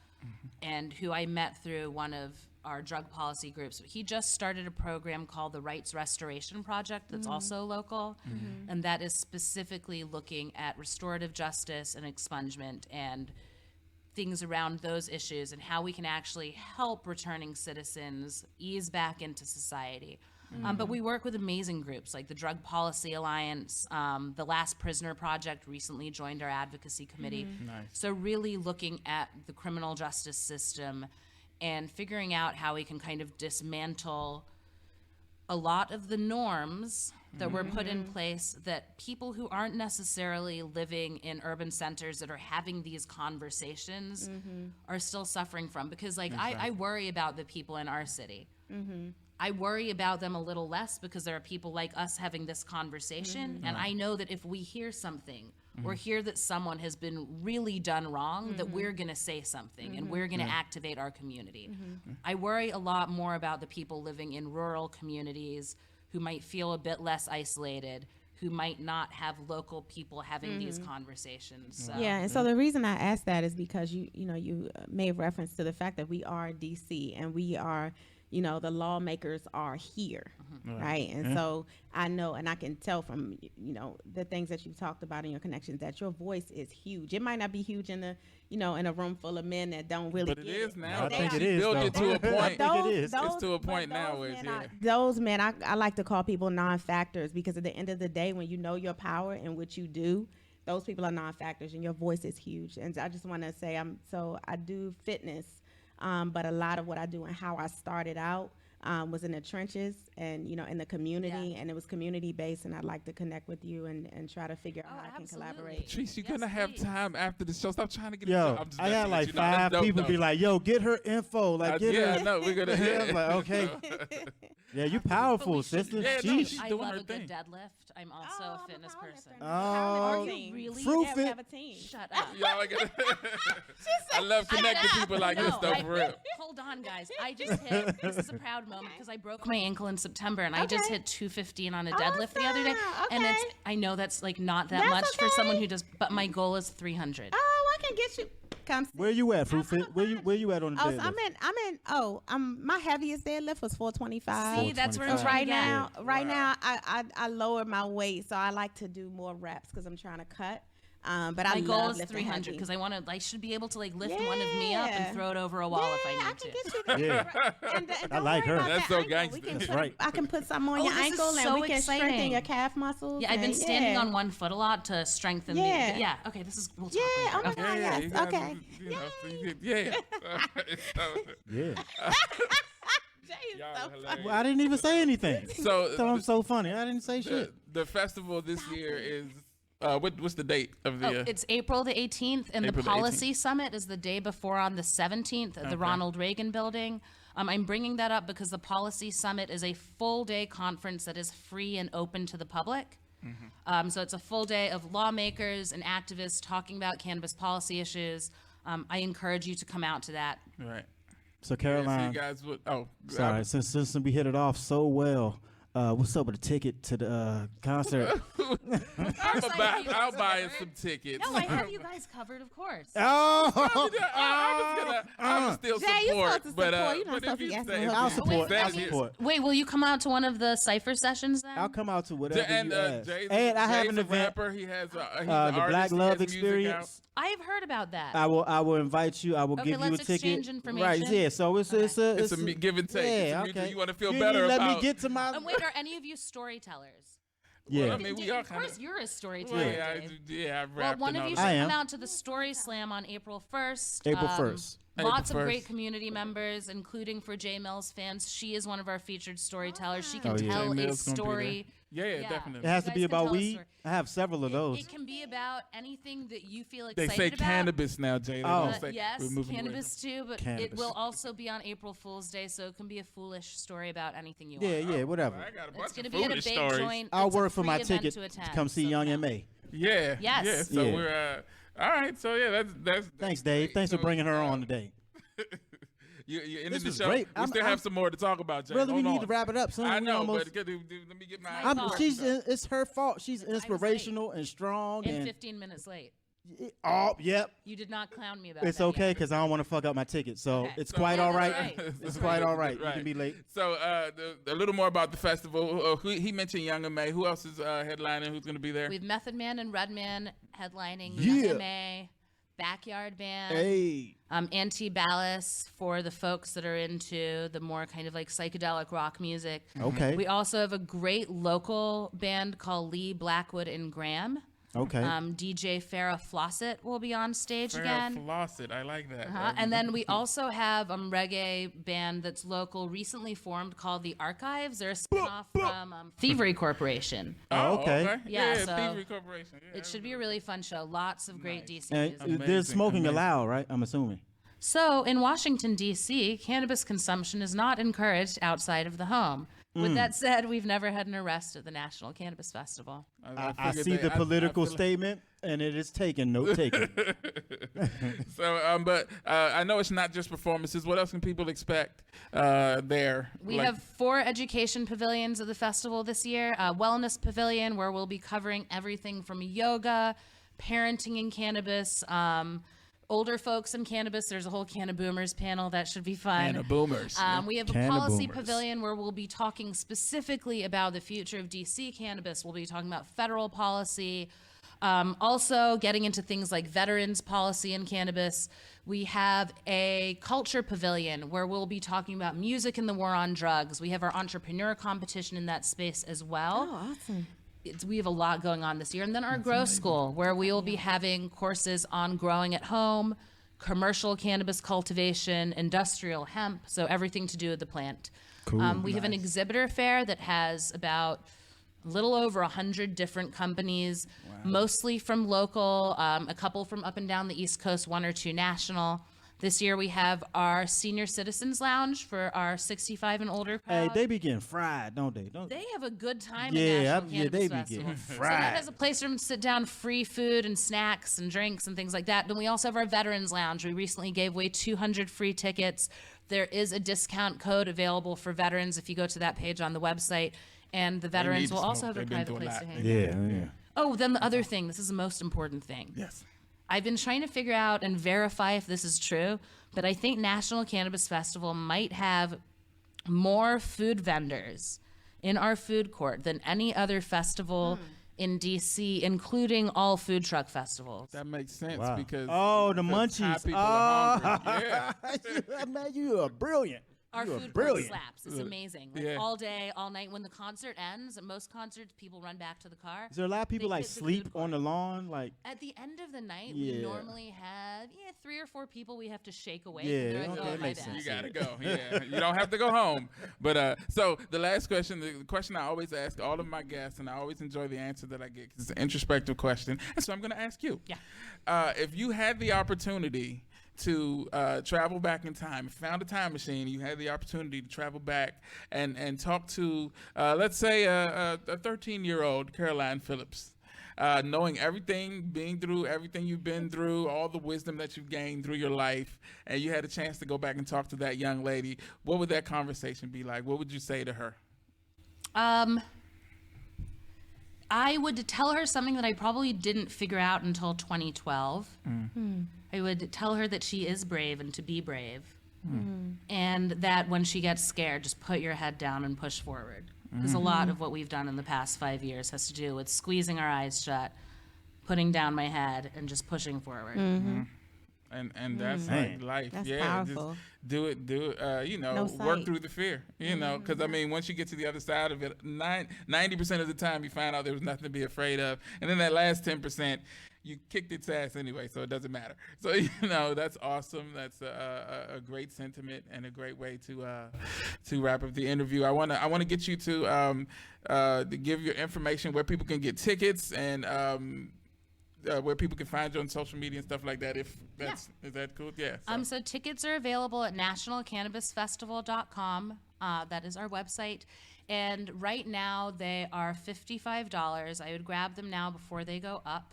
Speaker 4: and who I met through one of our drug policy groups. He just started a program called the Rights Restoration Project that's also local, and that is specifically looking at restorative justice and expungement and things around those issues and how we can actually help returning citizens ease back into society. But we work with amazing groups like the Drug Policy Alliance. The Last Prisoner Project recently joined our advocacy committee.
Speaker 2: Nice.
Speaker 4: So really looking at the criminal justice system and figuring out how we can kind of dismantle a lot of the norms that were put in place that people who aren't necessarily living in urban centers that are having these conversations are still suffering from. Because like I worry about the people in our city. I worry about them a little less because there are people like us having this conversation. And I know that if we hear something or hear that someone has been really done wrong, that we're going to say something and we're going to activate our community. I worry a lot more about the people living in rural communities who might feel a bit less isolated, who might not have local people having these conversations. So.
Speaker 3: Yeah, and so the reason I asked that is because you made reference to the fact that we are DC and we are, the lawmakers are here, right? And so I know, and I can tell from, the things that you've talked about in your connections that your voice is huge. It might not be huge in the, in a room full of men that don't really
Speaker 2: But it
Speaker 3: get
Speaker 2: is now.
Speaker 1: I think it is,
Speaker 2: Build
Speaker 1: though.
Speaker 2: it to a point.
Speaker 1: I think it is.
Speaker 2: It's to a point now where it's
Speaker 3: Those men, I like to call people non-factors because at the end of the day, when you know your power and what you do, those people are non-factors and your voice is huge. And I just want to say, I do fitness, but a lot of what I do and how I started out was in the trenches and, in the community, and it was community based, and I'd like to connect with you and try to figure out how I can collaborate.
Speaker 2: Jeez, you're gonna have time after the show. Stop trying to get
Speaker 1: Yo,
Speaker 2: I'm just
Speaker 1: I got
Speaker 2: messing
Speaker 1: like
Speaker 2: with you. No, that's
Speaker 1: 5
Speaker 2: dope,
Speaker 1: people
Speaker 2: though.
Speaker 1: be like, yo, get her info. Like, get
Speaker 2: Yeah,
Speaker 1: her.
Speaker 2: no, we're gonna.
Speaker 1: I was like, okay. Yeah, you powerful, sister.
Speaker 2: Yeah, no,
Speaker 1: Sheesh.
Speaker 2: she's
Speaker 4: I
Speaker 2: doing
Speaker 4: love
Speaker 2: her
Speaker 4: a
Speaker 2: thing.
Speaker 4: good deadlift. I'm also a fitness person.
Speaker 1: Oh,
Speaker 3: Are
Speaker 4: you really?
Speaker 1: Fruit
Speaker 3: Yeah,
Speaker 1: fit.
Speaker 3: we have a team.
Speaker 4: Shut up.
Speaker 2: Yeah, like, I love connecting people like this stuff for real.
Speaker 4: Hold on, guys. I just hit. This is a proud moment because I broke my ankle in September, and I just hit 215 on a deadlift the other day.
Speaker 3: Awesome.
Speaker 4: And
Speaker 3: Okay.
Speaker 4: I know that's like not that
Speaker 3: That's
Speaker 4: much for someone
Speaker 3: okay.
Speaker 4: who does, but my goal is 300.
Speaker 3: Oh, I can get you. Come see.
Speaker 1: Where you at, Fruit Fit? Where you at on the
Speaker 3: Oh,
Speaker 1: deadlift?
Speaker 3: my heaviest deadlift was 425.
Speaker 4: See, that's where I'm
Speaker 3: So
Speaker 4: trying
Speaker 3: right
Speaker 4: to get.
Speaker 3: now, I lowered my weight, so I like to do more reps because I'm trying to cut. But
Speaker 4: My
Speaker 3: I
Speaker 4: goal
Speaker 3: love
Speaker 4: is
Speaker 3: lifting
Speaker 4: 300
Speaker 3: heavy.
Speaker 4: because I should be able to like lift one of me up
Speaker 3: Yeah.
Speaker 4: and throw it over a wall if I need
Speaker 3: I
Speaker 4: to.
Speaker 3: can get you there.
Speaker 1: Yeah.
Speaker 3: And
Speaker 1: I like her.
Speaker 2: That's so gangster.
Speaker 1: That's right.
Speaker 3: I can put something on
Speaker 4: Oh,
Speaker 3: your
Speaker 4: this is
Speaker 3: ankle and
Speaker 4: so
Speaker 3: we can strengthen
Speaker 4: exciting.
Speaker 3: your calf muscles.
Speaker 4: Yeah, I've been
Speaker 3: and-
Speaker 4: standing
Speaker 3: yeah.
Speaker 4: on one foot a lot to strengthen
Speaker 3: Yeah.
Speaker 4: the. Yeah. Okay, we'll talk
Speaker 3: Yeah,
Speaker 4: later.
Speaker 3: oh my
Speaker 4: Okay.
Speaker 3: God.
Speaker 2: Yeah,
Speaker 3: yes,
Speaker 2: you guys,
Speaker 3: okay.
Speaker 2: Yeah.
Speaker 1: Yeah.
Speaker 3: Jay is
Speaker 2: Y'all
Speaker 3: so
Speaker 2: are hilarious.
Speaker 3: funny.
Speaker 1: Well, I didn't even say anything.
Speaker 2: So
Speaker 1: So I'm so funny. I didn't say
Speaker 2: the,
Speaker 1: shit.
Speaker 2: the festival this year is what's the date of the?
Speaker 4: Oh, it's April the 18th, and
Speaker 2: April
Speaker 4: the
Speaker 2: the
Speaker 4: Policy Summit is the day before on the 17th at the Ronald Reagan Building. I'm bringing that up because the Policy Summit is a full-day conference that is free and open to the public. So it's a full day of lawmakers and activists talking about cannabis policy issues. I encourage you to come out to that.
Speaker 2: Right.
Speaker 1: So
Speaker 2: Yeah, so
Speaker 1: Caroline,
Speaker 2: you guys would.
Speaker 1: sorry, since we hit it off so well, what's up with the ticket to the concert?
Speaker 2: I'll buy us some tickets.
Speaker 4: No, I have you guys covered, of course.
Speaker 1: Oh,
Speaker 2: I was still
Speaker 3: Jay, you're
Speaker 2: support,
Speaker 3: supposed to
Speaker 2: but
Speaker 3: support. You're not
Speaker 2: but if
Speaker 3: supposed to
Speaker 2: you
Speaker 3: be asking
Speaker 2: say
Speaker 3: her.
Speaker 1: I'll
Speaker 2: if you
Speaker 1: support.
Speaker 2: say
Speaker 1: I'll
Speaker 2: it-
Speaker 1: support.
Speaker 4: Wait, will you come out to one of the cipher sessions then?
Speaker 1: I'll come out to whatever
Speaker 2: And
Speaker 1: you ask.
Speaker 2: Jay's,
Speaker 1: And I have
Speaker 2: Jay's
Speaker 1: an
Speaker 2: a
Speaker 1: event,
Speaker 2: rapper. He has he's an
Speaker 1: the
Speaker 2: artist.
Speaker 1: Black
Speaker 2: He
Speaker 1: Love
Speaker 2: has music
Speaker 1: Experience.
Speaker 4: I've heard about that.
Speaker 1: I will invite you. I will
Speaker 4: Okay,
Speaker 1: give you a
Speaker 4: let's
Speaker 1: ticket.
Speaker 4: exchange
Speaker 1: Right?
Speaker 4: information.
Speaker 1: Yeah. So it's
Speaker 2: It's a give and take. It's
Speaker 1: Yeah.
Speaker 2: a mutual-
Speaker 1: Okay.
Speaker 2: You want to feel
Speaker 1: You
Speaker 2: better
Speaker 1: didn't let
Speaker 2: about.
Speaker 1: me get to my.
Speaker 4: And wait, are any of you storytellers?
Speaker 1: Yeah.
Speaker 2: Well, I mean, we all
Speaker 4: of
Speaker 2: kind
Speaker 4: course,
Speaker 2: of.
Speaker 4: you're a storyteller.
Speaker 2: Yeah,
Speaker 4: Dave.
Speaker 2: I
Speaker 4: Well,
Speaker 2: rapped
Speaker 4: one
Speaker 2: and
Speaker 4: of
Speaker 2: all
Speaker 4: you
Speaker 2: that.
Speaker 4: should
Speaker 1: I am.
Speaker 4: come out to the Story Slam on April 1st.
Speaker 1: April 1st.
Speaker 4: Lots
Speaker 2: April
Speaker 4: of great
Speaker 2: 1st.
Speaker 4: community members, including for J Mills fans. She is one of our featured storytellers. She
Speaker 1: Oh,
Speaker 4: can
Speaker 1: yeah.
Speaker 4: tell
Speaker 2: Jay
Speaker 4: a
Speaker 2: Mills gonna be
Speaker 4: story.
Speaker 2: Yeah,
Speaker 4: Yeah.
Speaker 2: definitely.
Speaker 1: It has
Speaker 4: You
Speaker 1: to be
Speaker 4: guys can
Speaker 1: about
Speaker 4: tell a
Speaker 1: weed.
Speaker 4: story.
Speaker 1: I have several of those.
Speaker 4: It can be about anything that you feel
Speaker 2: They
Speaker 4: excited
Speaker 2: say
Speaker 4: about.
Speaker 2: cannabis now, Jay. They
Speaker 1: Oh.
Speaker 2: don't say,
Speaker 4: Yes,
Speaker 2: we're moving away
Speaker 4: cannabis too, but it
Speaker 1: Cannabis.
Speaker 4: will also be on April Fool's Day, so it can be a foolish story about anything you
Speaker 1: Yeah,
Speaker 4: want.
Speaker 1: yeah, whatever.
Speaker 2: I got a bunch
Speaker 4: It's going
Speaker 2: of
Speaker 4: to be at a
Speaker 2: foolish
Speaker 4: big
Speaker 2: stories.
Speaker 4: joint.
Speaker 1: I'll
Speaker 4: It's a
Speaker 1: work for my
Speaker 4: free event
Speaker 1: ticket
Speaker 4: to
Speaker 1: to
Speaker 4: attend,
Speaker 1: come see
Speaker 4: so
Speaker 1: Young
Speaker 4: come.
Speaker 1: M.A.
Speaker 2: Yeah.
Speaker 4: Yes.
Speaker 2: Yeah. So
Speaker 1: Yeah.
Speaker 2: we're all right. So yeah, that's
Speaker 1: Thanks, Dave.
Speaker 2: great.
Speaker 1: Thanks for
Speaker 2: So,
Speaker 1: bringing her on today.
Speaker 2: You ended
Speaker 1: This
Speaker 2: the
Speaker 1: was
Speaker 2: show.
Speaker 1: great.
Speaker 2: We still have some more to talk about, Jay.
Speaker 1: Brother, we
Speaker 2: Hold
Speaker 1: need
Speaker 2: on.
Speaker 1: to wrap it up soon.
Speaker 2: I
Speaker 1: We
Speaker 2: know,
Speaker 1: almost-
Speaker 2: but let me get my.
Speaker 4: my fault.
Speaker 1: It's her fault. She's
Speaker 4: right.
Speaker 1: inspirational and strong.
Speaker 4: And
Speaker 1: And
Speaker 4: 15 minutes late.
Speaker 1: oh, yep.
Speaker 4: You did not clown me about
Speaker 1: It's
Speaker 4: that
Speaker 1: okay
Speaker 4: yet.
Speaker 1: because I don't want to fuck up my ticket. So
Speaker 4: Okay.
Speaker 1: it's
Speaker 2: So-
Speaker 1: quite
Speaker 2: Yeah,
Speaker 1: all
Speaker 4: that's
Speaker 1: right.
Speaker 4: right.
Speaker 1: It's
Speaker 2: That's
Speaker 1: quite
Speaker 2: right.
Speaker 1: all right. You
Speaker 2: Right.
Speaker 1: can be late.
Speaker 2: So a little more about the festival. He mentioned Young M.A. Who else is headlining? Who's going to be there?
Speaker 4: We have Method Man and Redman headlining
Speaker 1: Yeah.
Speaker 4: Young M.A., Backyard Band.
Speaker 1: Hey.
Speaker 4: Anti-Ballast for the folks that are into the more kind of like psychedelic rock music.
Speaker 1: Okay.
Speaker 4: We also have a great local band called Lee Blackwood and Graham.
Speaker 1: Okay.
Speaker 4: DJ Farrah Fawcett will be on stage
Speaker 2: Farrah
Speaker 4: again.
Speaker 2: Fawcett, I like that.
Speaker 4: And then we also have a reggae band that's local, recently formed, called The Archives. They're a spinoff from Thievery Corporation.
Speaker 1: Oh, okay.
Speaker 4: Yeah, so
Speaker 2: Thievery Corporation. Yeah,
Speaker 4: it should be a really fun show. Lots of great DC
Speaker 1: And
Speaker 4: music.
Speaker 1: there's smoking allowed, right? I'm assuming.
Speaker 4: So in Washington, D.C., cannabis consumption is not encouraged outside of the home. With that said, we've never had an arrest at the National Cannabis Festival.
Speaker 1: I see the political statement, and it is taken. Note taken.
Speaker 2: So, but I know it's not just performances. What else can people expect there?
Speaker 4: We have 4 education pavilions at the festival this year. Wellness pavilion, where we'll be covering everything from yoga, parenting in cannabis, older folks in cannabis. There's a whole Canna Boomers panel that should be fun.
Speaker 2: Canna Boomers.
Speaker 4: We have a
Speaker 1: Canna
Speaker 4: policy
Speaker 1: Boomers.
Speaker 4: pavilion where we'll be talking specifically about the future of DC cannabis. We'll be talking about federal policy. Also getting into things like veterans policy in cannabis. We have a culture pavilion where we'll be talking about music and the war on drugs. We have our entrepreneur competition in that space as well.
Speaker 3: Oh, awesome.
Speaker 4: We have a lot going on this year. And then our grow school, where we will be having courses on growing at home, commercial cannabis cultivation, industrial hemp, so everything to do with the plant.
Speaker 1: Cool.
Speaker 4: We have an exhibitor fair that has about a little over 100 different companies, mostly from local, a couple from up and down the East Coast, 1 or 2 national. This year we have our senior citizens lounge for our 65 and older crowd.
Speaker 1: Hey, they be getting fried, don't they?
Speaker 4: They have a good time
Speaker 1: Yeah,
Speaker 4: at National
Speaker 1: they
Speaker 4: Cannabis
Speaker 1: be
Speaker 4: Festival.
Speaker 1: getting
Speaker 4: So that
Speaker 1: fried.
Speaker 4: has a place for them to sit down, free food and snacks and drinks and things like that. Then we also have our Veterans Lounge. We recently gave away 200 free tickets. There is a discount code available for veterans if you go to that page on the website. And the veterans
Speaker 2: to
Speaker 4: will also
Speaker 2: smoke.
Speaker 4: have a
Speaker 2: They've been
Speaker 4: private
Speaker 2: through a
Speaker 4: place
Speaker 2: lot.
Speaker 4: to hang.
Speaker 1: Yeah.
Speaker 4: Oh, then the other thing. This is the most important thing.
Speaker 2: Yes.
Speaker 4: I've been trying to figure out and verify if this is true, but I think National Cannabis Festival might have more food vendors in our food court than any other festival in DC, including all food truck festivals.
Speaker 2: That makes sense
Speaker 1: Wow.
Speaker 2: because
Speaker 1: Oh, the
Speaker 2: because Thai
Speaker 1: munchies.
Speaker 2: people are hungry. Yeah.
Speaker 1: Man, you are brilliant.
Speaker 4: Our
Speaker 1: You are
Speaker 4: food court
Speaker 1: brilliant.
Speaker 4: slaps. It's amazing. Like
Speaker 2: Yeah.
Speaker 4: all day, all night. When the concert ends, at most concerts, people run back to the car.
Speaker 1: Is there a lot of people
Speaker 4: They
Speaker 1: like
Speaker 4: hit the
Speaker 1: sleep
Speaker 4: food court.
Speaker 1: on the lawn? Like,
Speaker 4: At the end of the night,
Speaker 1: Yeah.
Speaker 4: we normally have 3 or 4 people we have to shake awake.
Speaker 1: Yeah,
Speaker 4: and they're like,
Speaker 1: okay,
Speaker 4: oh,
Speaker 1: that
Speaker 4: my
Speaker 1: makes
Speaker 4: bad.
Speaker 1: sense.
Speaker 2: You gotta go. Yeah, you don't have to go home. But so the last question, the question I always ask all of my guests, and I always enjoy the answer that I get because it's an introspective question. And so I'm gonna ask you.
Speaker 4: Yeah.
Speaker 2: If you had the opportunity to travel back in time, if you found a time machine, you had the opportunity to travel back and talk to, let's say, a 13-year-old Caroline Phillips. Knowing everything, being through everything you've been through, all the wisdom that you've gained through your life, and you had a chance to go back and talk to that young lady, what would that conversation be like? What would you say to her?
Speaker 4: I would tell her something that I probably didn't figure out until 2012. I would tell her that she is brave and to be brave. And that when she gets scared, just put your head down and push forward. Because a lot of what we've done in the past 5 years has to do with squeezing our eyes shut, putting down my head, and just pushing forward.
Speaker 2: And that's
Speaker 1: Man.
Speaker 2: like life.
Speaker 3: That's
Speaker 2: yeah,
Speaker 3: powerful.
Speaker 2: just do it.
Speaker 3: No
Speaker 2: work
Speaker 3: sight.
Speaker 2: through the fear. Because I mean, once you get to the other side of it, 90% of the time you find out there was nothing to be afraid of, and then that last 10%. You kicked its ass anyway, so it doesn't matter. So that's awesome. That's a great sentiment and a great way to wrap up the interview. I wanna get you to give your information where people can get tickets and where people can find you on social media and stuff like that. If that's is that cool? Yeah.
Speaker 4: So tickets are available at nationalcannabisfestival.com. That is our website. And right now they are $55. I would grab them now before they go up.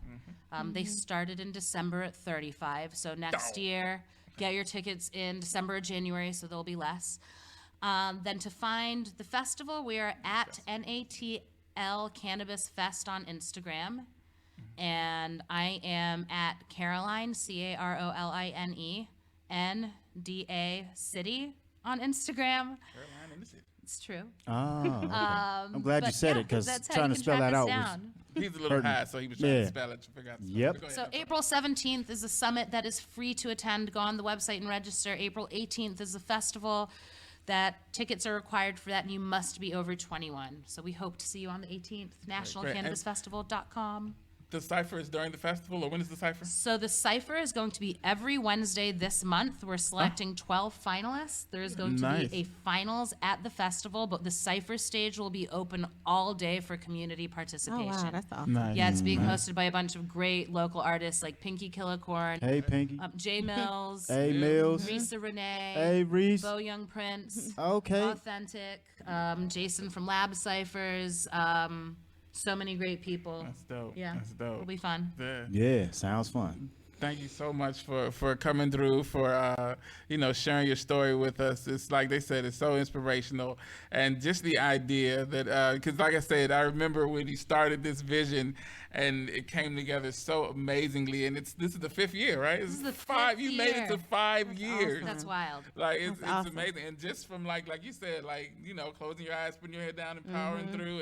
Speaker 4: They started in December at $35. So next year, get your tickets in December or January, so there'll be less. Then to find the festival, we are at NATL Cannabis Fest on Instagram. And I am at Caroline, Caroline NDA City on Instagram.
Speaker 2: Caroline in the city.
Speaker 4: It's true.
Speaker 1: oh, okay. I'm glad you
Speaker 4: But
Speaker 1: said
Speaker 4: yeah,
Speaker 1: it because
Speaker 4: that's how
Speaker 1: trying
Speaker 4: you
Speaker 1: to
Speaker 4: can
Speaker 1: spell
Speaker 4: track
Speaker 1: that
Speaker 4: us
Speaker 1: out
Speaker 4: down.
Speaker 2: He's a little high, so he was trying to spell it. Forgot to spell
Speaker 1: Yep.
Speaker 2: it. Go ahead,
Speaker 4: So
Speaker 2: no problem.
Speaker 4: April 17th is a summit that is free to attend. Go on the website and register. April 18th is a festival that tickets are required for that, and you must be over 21. So we hope to see you on the 18th.
Speaker 2: Great.
Speaker 4: NationalCannabisFestival.com.
Speaker 2: The cipher is during the festival, or when is the cipher?
Speaker 4: So the cipher is going to be every Wednesday this month. We're selecting 12 finalists. There's going to
Speaker 2: Nice.
Speaker 4: be a finals at the festival, but the cipher stage will be open all day for community
Speaker 3: Oh
Speaker 4: participation.
Speaker 3: wow, that's awesome.
Speaker 1: Nice.
Speaker 4: Yeah, it's being hosted by a bunch of great local artists like Pinky Killacorn,
Speaker 1: Hey, Pinky.
Speaker 4: Jay Mills,
Speaker 1: Hey, Mills.
Speaker 4: Risa Renee,
Speaker 1: Hey, Reese.
Speaker 4: Bo Young Prince,
Speaker 1: Okay.
Speaker 4: Authentic, Jason from Lab Ciphers, so many great people.
Speaker 2: That's dope.
Speaker 4: Yeah,
Speaker 2: That's dope.
Speaker 4: it'll be fun.
Speaker 2: Yeah.
Speaker 1: Yeah, sounds fun.
Speaker 2: Thank you so much for coming through, for sharing your story with us. It's like they said, it's so inspirational, and just the idea that because like I said, I remember when you started this vision, and it came together so amazingly. And this is the 5th year, right?
Speaker 4: This is the
Speaker 2: 5.
Speaker 4: fifth
Speaker 2: You made it to
Speaker 4: year.
Speaker 2: 5 years.
Speaker 3: awesome.
Speaker 4: That's wild.
Speaker 2: Like it's
Speaker 3: That's awesome.
Speaker 2: amazing, and just from like you said, closing your eyes, putting your head down, and powering through,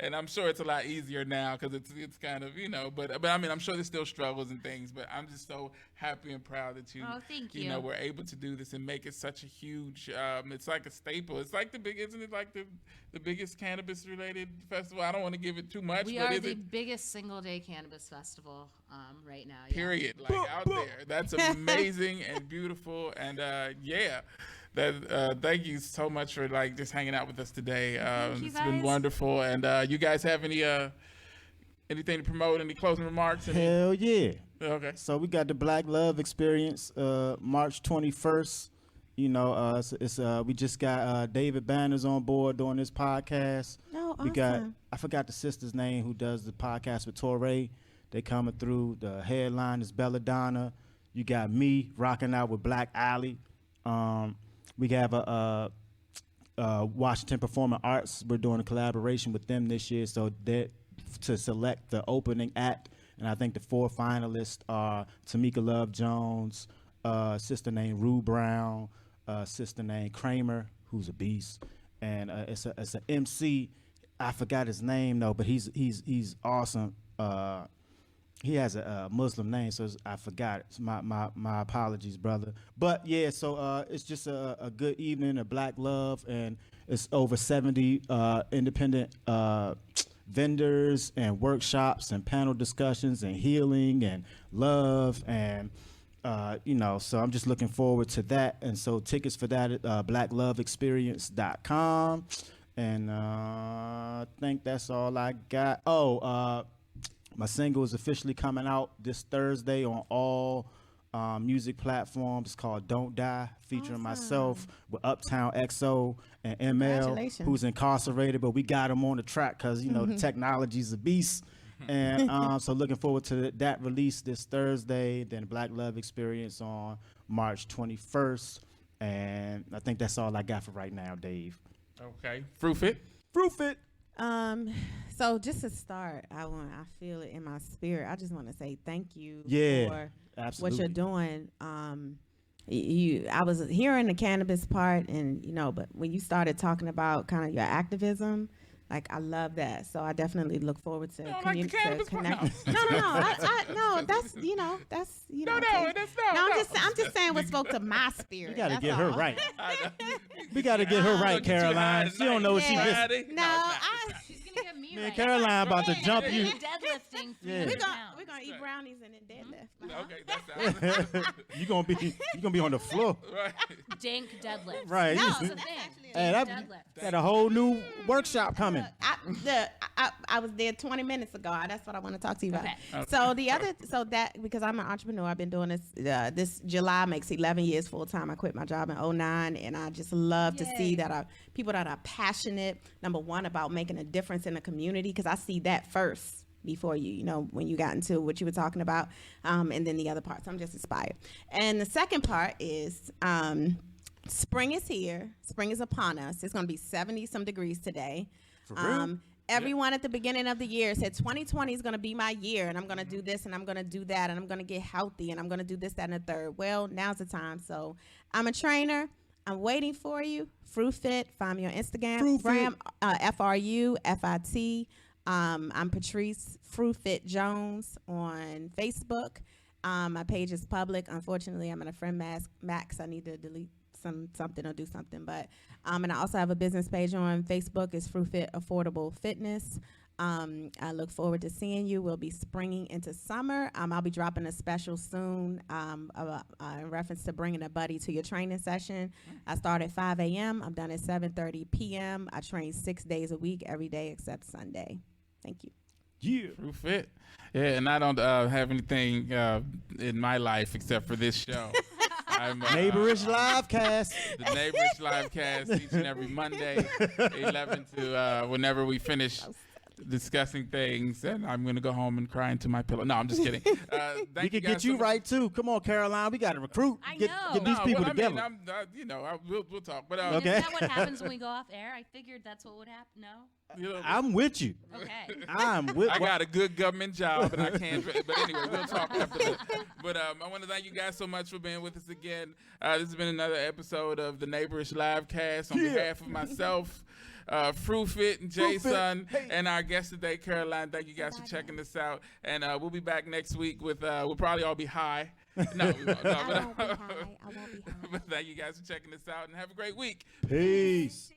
Speaker 2: and I'm sure it's a lot easier now because it's kind of but I mean I'm sure there's still struggles and things, but I'm just so happy and proud that you
Speaker 4: Oh, thank you.
Speaker 2: were able to do this and make it such a huge. It's like a staple. It's like isn't it like the biggest cannabis related festival? I don't want to give it too much,
Speaker 4: We
Speaker 2: but
Speaker 4: are
Speaker 2: is
Speaker 4: the
Speaker 2: it?
Speaker 4: biggest single day cannabis festival right now. Yeah.
Speaker 2: Period. Like out there. That's amazing and beautiful. And thank you so much for just hanging out with us today.
Speaker 4: Thank you,
Speaker 2: It's been
Speaker 4: guys.
Speaker 2: wonderful. And you guys have anything to promote? Any closing remarks?
Speaker 1: Hell yeah.
Speaker 2: Okay.
Speaker 1: So we got the Black Love Experience, March 21st. We just got David Banners on board doing this podcast.
Speaker 3: Oh,
Speaker 1: We got,
Speaker 3: awesome.
Speaker 1: I forgot the sister's name who does the podcast with Torre. They coming through. The headline is Belladonna. You got me rocking out with Black Alley. We have a Washington Performing Arts. We're doing a collaboration with them this year, so that to select the opening act. And I think the 4 finalists are Tamika Love Jones, sister named Rue Brown, sister named Kramer, who's a beast, and it's an MC. I forgot his name though, but he's awesome. He has a Muslim name, so I forgot it. So my apologies, brother. But yeah, so it's just a good evening of Black love, and it's over 70 independent vendors and workshops and panel discussions and healing and love and so I'm just looking forward to that. And so tickets for that at blackloveexperience.com. And I think that's all I got. My single is officially coming out this Thursday on all music platforms. It's called Don't Die, featuring myself with Uptown XO and ML,
Speaker 3: Congratulations.
Speaker 1: who's incarcerated, but we got him on the track because, the technology's a beast. And so looking forward to that release this Thursday, then Black Love Experience on March 21st. And I think that's all I got for right now, Dave.
Speaker 2: Okay. Fruit
Speaker 1: It.
Speaker 3: So just to start, I feel it in my spirit. I just want to say thank you for
Speaker 1: Absolutely.
Speaker 3: what you're doing. I was hearing the cannabis part, and but when you started talking about kind of your activism, like I love that. So I definitely look forward to
Speaker 2: connect.
Speaker 3: No, that's
Speaker 2: No,
Speaker 3: okay.
Speaker 2: that's
Speaker 3: No, I'm just saying what spoke to my spirit.
Speaker 1: We got to
Speaker 3: That's
Speaker 1: get her
Speaker 3: all.
Speaker 1: right. We got to get her right, Caroline. She don't know what she
Speaker 3: Yeah.
Speaker 1: missing.
Speaker 3: No,
Speaker 4: She's gonna get me
Speaker 1: Man,
Speaker 4: right.
Speaker 1: Caroline about to jump you.
Speaker 4: Deadlifting.
Speaker 1: Yeah.
Speaker 3: we're
Speaker 4: 300
Speaker 3: gonna
Speaker 4: pounds.
Speaker 3: eat brownies and then deadlift.
Speaker 2: Okay, that's
Speaker 1: You gonna be on the floor.
Speaker 2: right.
Speaker 4: Dank deadlift.
Speaker 1: Right.
Speaker 3: No,
Speaker 4: That's the
Speaker 3: that's
Speaker 4: thing.
Speaker 3: actually
Speaker 1: Hey,
Speaker 4: Dank
Speaker 1: that
Speaker 4: deadlift.
Speaker 1: got a whole new workshop coming.
Speaker 3: I was there 20 minutes ago. That's what I want to talk to you about.
Speaker 4: Okay.
Speaker 3: So because I'm an entrepreneur, I've been doing this. This July makes 11 years full time. I quit my job in 2009, and I just love to see that people that are passionate. Number one, about making a difference in the community, because I see that first before when you got into what you were talking about, and then the other parts. I'm just inspired. And the second part is. Spring is here. Spring is upon us. It's going to be 70-some degrees today.
Speaker 1: For real?
Speaker 3: Everyone at the beginning of the year said 2020 is going to be my year, and I'm going to do this, and I'm going to do that, and I'm going to get healthy, and I'm going to do this, that, and the third. Well, now's the time. So I'm a trainer. I'm waiting for you. Fruit Fit. Find me on Instagram.
Speaker 1: Fruit Fit.
Speaker 3: FRUFIT. I'm Patrice Fruitfit Jones on Facebook. My page is public. Unfortunately, I'm in a friend max. I need to delete something or do something. But and I also have a business page on Facebook. It's Fruitfit Affordable Fitness. I look forward to seeing you. We'll be springing into summer. I'll be dropping a special soon in reference to bringing a buddy to your training session. I start at 5 a.m. I'm done at 7:30 p.m. I train 6 days a week, every day except Sunday. Thank you.
Speaker 1: Yeah.
Speaker 2: True fit. Yeah, and I don't have anything in my life except for this show. I'm
Speaker 1: Neighborish Livecast.
Speaker 2: The Neighborish Livecast each and every Monday, 11 to whenever we finish discussing things, and I'm gonna go home and cry into my pillow. No, I'm just kidding.
Speaker 1: We can get you right too. Come on, Caroline. We got to recruit.
Speaker 4: I
Speaker 1: Get
Speaker 4: know.
Speaker 1: these people
Speaker 2: I
Speaker 1: together.
Speaker 2: mean, we'll talk. But
Speaker 1: Okay.
Speaker 4: Is that what happens when we go off air? I figured that's what would happen. No?
Speaker 1: I'm with you.
Speaker 4: Okay.
Speaker 1: I'm with.
Speaker 2: I got a good government job, and I can't. But anyway, we'll talk after that. But I want to thank you guys so much for being with us again. This has been another episode of the Neighborish Livecast. On behalf of myself, Fruitfit and Jason, and our guest today, Caroline. Thank you guys for checking this out. And we'll be back next week with. We'll probably all be high. No, we won't. No,
Speaker 3: I won't be high.
Speaker 2: But thank you guys for checking this out, and have a great week.
Speaker 1: Peace.